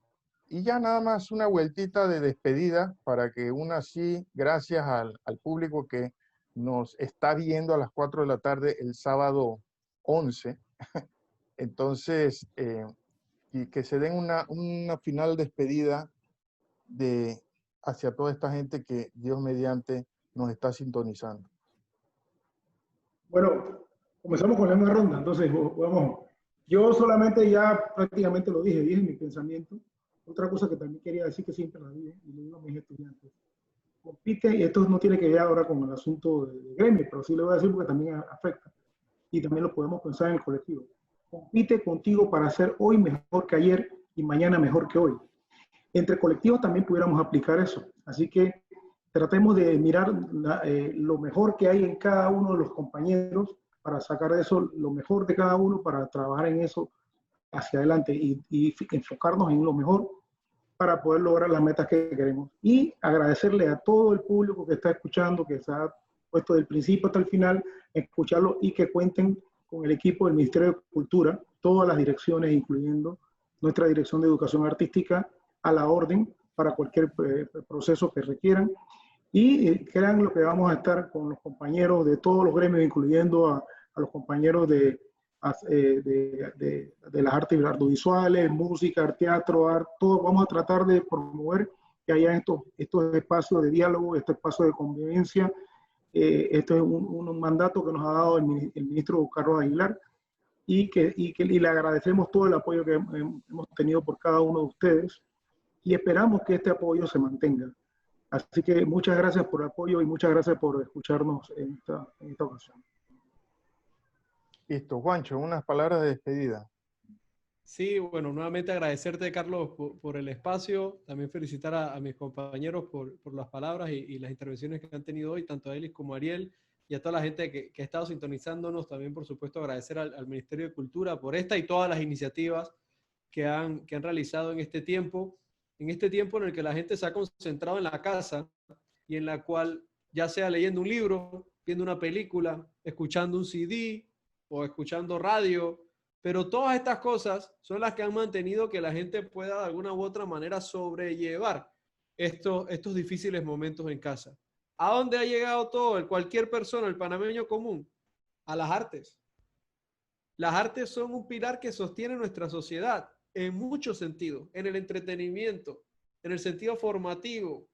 y ya nada más una vueltita de despedida para que así, gracias al público que nos está viendo a las 4 de la tarde el sábado 11. Entonces, y que se den una final despedida hacia toda esta gente que Dios mediante nos está sintonizando. Bueno, comenzamos con la misma ronda, entonces vamos. Yo solamente ya prácticamente dije mi pensamiento. Otra cosa que también quería decir, que siempre la dije y le digo a mis estudiantes: compite, y esto no tiene que ver ahora con el asunto de gremio, pero sí le voy a decir porque también afecta, y también lo podemos pensar en el colectivo. Compite contigo para ser hoy mejor que ayer y mañana mejor que hoy. Entre colectivos también pudiéramos aplicar eso. Así que tratemos de mirar lo mejor que hay en cada uno de los compañeros, para sacar de eso lo mejor de cada uno, para trabajar en eso hacia adelante y enfocarnos en lo mejor para poder lograr las metas que queremos. Y agradecerle a todo el público que está escuchando, que se ha puesto del principio hasta el final, escucharlo, y que cuenten con el equipo del Ministerio de Cultura, todas las direcciones, incluyendo nuestra Dirección de Educación Artística, a la orden para cualquier proceso que requieran. Y crean lo que vamos a estar con los compañeros de todos los gremios, incluyendo a los compañeros de las artes audiovisuales, música, teatro, todo. Vamos a tratar de promover que haya estos espacios de diálogo, estos espacios de convivencia. Esto es un mandato que nos ha dado el ministro Carlos Aguilar, y le agradecemos todo el apoyo que hemos tenido por cada uno de ustedes. y esperamos que este apoyo se mantenga. Así que muchas gracias por el apoyo y muchas gracias por escucharnos en esta ocasión. Listo, Juancho, unas palabras de despedida. Sí, bueno, nuevamente agradecerte, Carlos, por el espacio. También felicitar a mis compañeros por las palabras y las intervenciones que han tenido hoy, tanto a Elis como a Ariel, y a toda la gente que ha estado sintonizándonos. También, por supuesto, agradecer al Ministerio de Cultura por esta y todas las iniciativas que han realizado en este tiempo en el que la gente se ha concentrado en la casa y en la cual, ya sea leyendo un libro, viendo una película, escuchando un CD o escuchando radio, pero todas estas cosas son las que han mantenido que la gente pueda de alguna u otra manera sobrellevar estos difíciles momentos en casa. ¿A dónde ha llegado todo? Cualquier persona, el panameño común, a las artes. Las artes son un pilar que sostiene nuestra sociedad en muchos sentidos, en el entretenimiento, en el sentido formativo,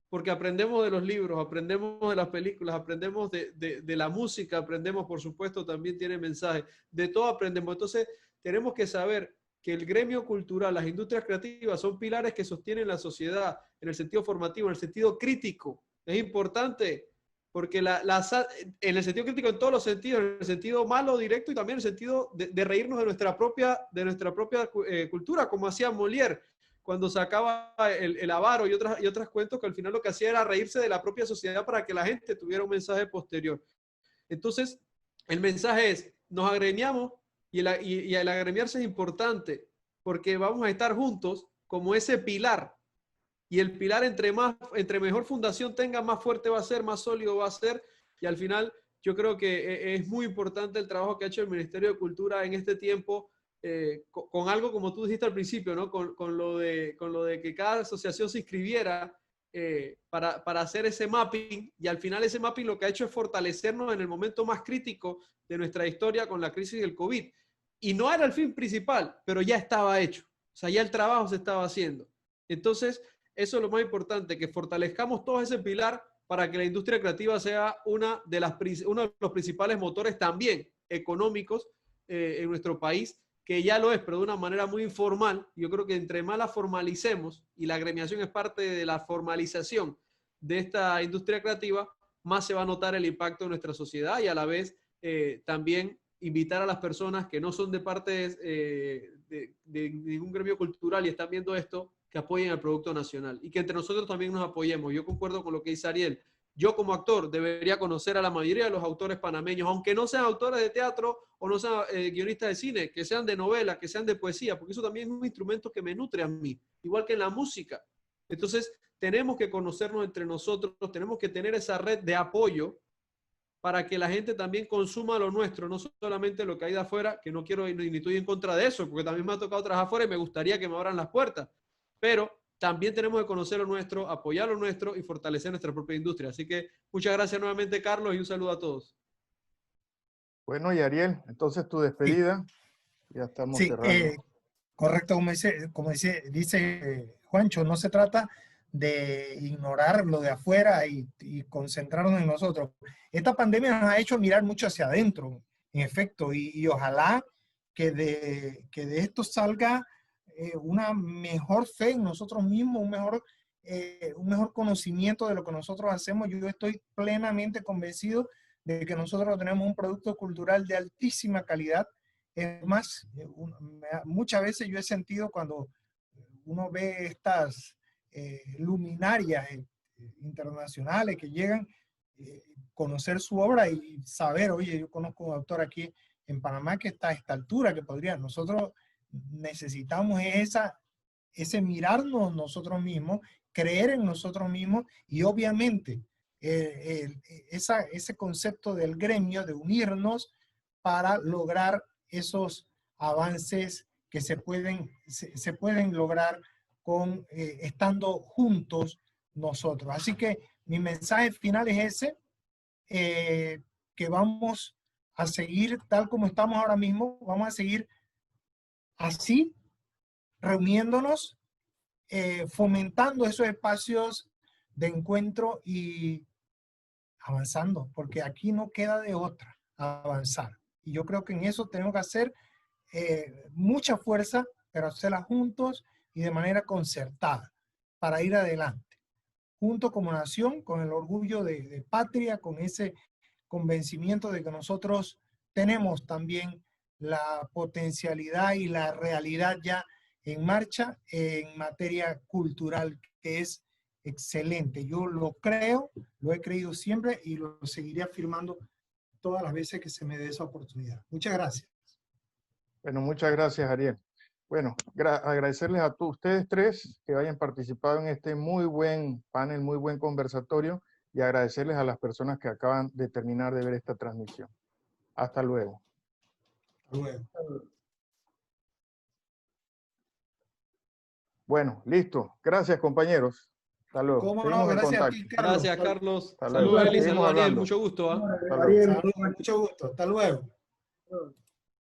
porque aprendemos de los libros, aprendemos de las películas, aprendemos de la música, aprendemos, por supuesto, también tiene mensajes, de todo aprendemos. Entonces, tenemos que saber que el gremio cultural, las industrias creativas son pilares que sostienen la sociedad en el sentido formativo, en el sentido crítico. Es importante porque en el sentido crítico en todos los sentidos, en el sentido malo, directo, y también en el sentido de reírnos de nuestra propia cultura, como hacía Molière cuando sacaba el avaro y otras cuentos, que al final lo que hacía era reírse de la propia sociedad para que la gente tuviera un mensaje posterior. Entonces, el mensaje es, nos agremiamos y el agremiarse es importante porque vamos a estar juntos como ese pilar. Y el pilar, entre mejor fundación tenga, más fuerte va a ser, más sólido va a ser. Y al final, yo creo que es muy importante el trabajo que ha hecho el Ministerio de Cultura en este tiempo, con algo como tú dijiste al principio, ¿no? Con lo de que cada asociación se inscribiera para hacer ese mapping. Y al final ese mapping lo que ha hecho es fortalecernos en el momento más crítico de nuestra historia con la crisis del COVID. Y no era el fin principal, pero ya estaba hecho. O sea, ya el trabajo se estaba haciendo. Entonces, eso es lo más importante, que fortalezcamos todo ese pilar para que la industria creativa sea uno de los principales motores también económicos en nuestro país, que ya lo es, pero de una manera muy informal. Yo creo que entre más la formalicemos, y la agremiación es parte de la formalización de esta industria creativa, más se va a notar el impacto en nuestra sociedad y a la vez también invitar a las personas que no son de parte de ningún gremio cultural y están viendo esto, que apoyen al producto nacional y que entre nosotros también nos apoyemos. Yo concuerdo con lo que dice Ariel. Yo como actor debería conocer a la mayoría de los autores panameños, aunque no sean autores de teatro o no sean guionistas de cine, que sean de novela, que sean de poesía, porque eso también es un instrumento que me nutre a mí, igual que en la música. Entonces, tenemos que conocernos entre nosotros, tenemos que tener esa red de apoyo para que la gente también consuma lo nuestro, no solamente lo que hay de afuera, que no quiero ni estoy en contra de eso, porque también me ha tocado trabajar afuera y me gustaría que me abran las puertas. Pero también tenemos que conocer lo nuestro, apoyar lo nuestro y fortalecer nuestra propia industria. Así que muchas gracias nuevamente, Carlos, y un saludo a todos. Bueno, y Ariel, entonces tu despedida, ya estamos cerrando. Correcto, dice Juancho, no se trata de ignorar lo de afuera y concentrarnos en nosotros. Esta pandemia nos ha hecho mirar mucho hacia adentro, en efecto, y ojalá que de esto salga una mejor fe en nosotros mismos, un mejor conocimiento de lo que nosotros hacemos. Yo estoy plenamente convencido de que nosotros tenemos un producto cultural de altísima calidad. Es más, muchas veces yo he sentido cuando uno ve estas luminarias internacionales que llegan, conocer su obra y saber, oye, yo conozco un autor aquí en Panamá que está a esta altura, que podría, nosotros necesitamos ese mirarnos nosotros mismos, creer en nosotros mismos y obviamente ese concepto del gremio, de unirnos para lograr esos avances que se pueden lograr estando juntos nosotros. Así que mi mensaje final es ese, que vamos a seguir tal como estamos ahora mismo, vamos a seguir así, reuniéndonos, fomentando esos espacios de encuentro y avanzando, porque aquí no queda de otra, avanzar. Y yo creo que en eso tenemos que hacer mucha fuerza, pero hacerla juntos, y de manera concertada para ir adelante, junto como nación, con el orgullo de patria, con ese convencimiento de que nosotros tenemos también la potencialidad y la realidad ya en marcha en materia cultural, que es excelente. Yo lo creo, lo he creído siempre y lo seguiré afirmando todas las veces que se me dé esa oportunidad. Muchas gracias. Bueno, muchas gracias, Ariel. Bueno, agradecerles a ustedes tres que hayan participado en este muy buen panel, muy buen conversatorio, y agradecerles a las personas que acaban de terminar de ver esta transmisión. Hasta luego. Hasta luego. Bueno, listo. Gracias, compañeros. Hasta luego. ¿Cómo no? Seguimos en Gracias a contacto. ti, Carlos. Gracias, Carlos. Hasta Saludos, luego. Eli. Seguimos Saludos, Ariel. hablando. Mucho gusto. ¿Ah? Hasta luego. Saludos, mucho gusto. Hasta luego.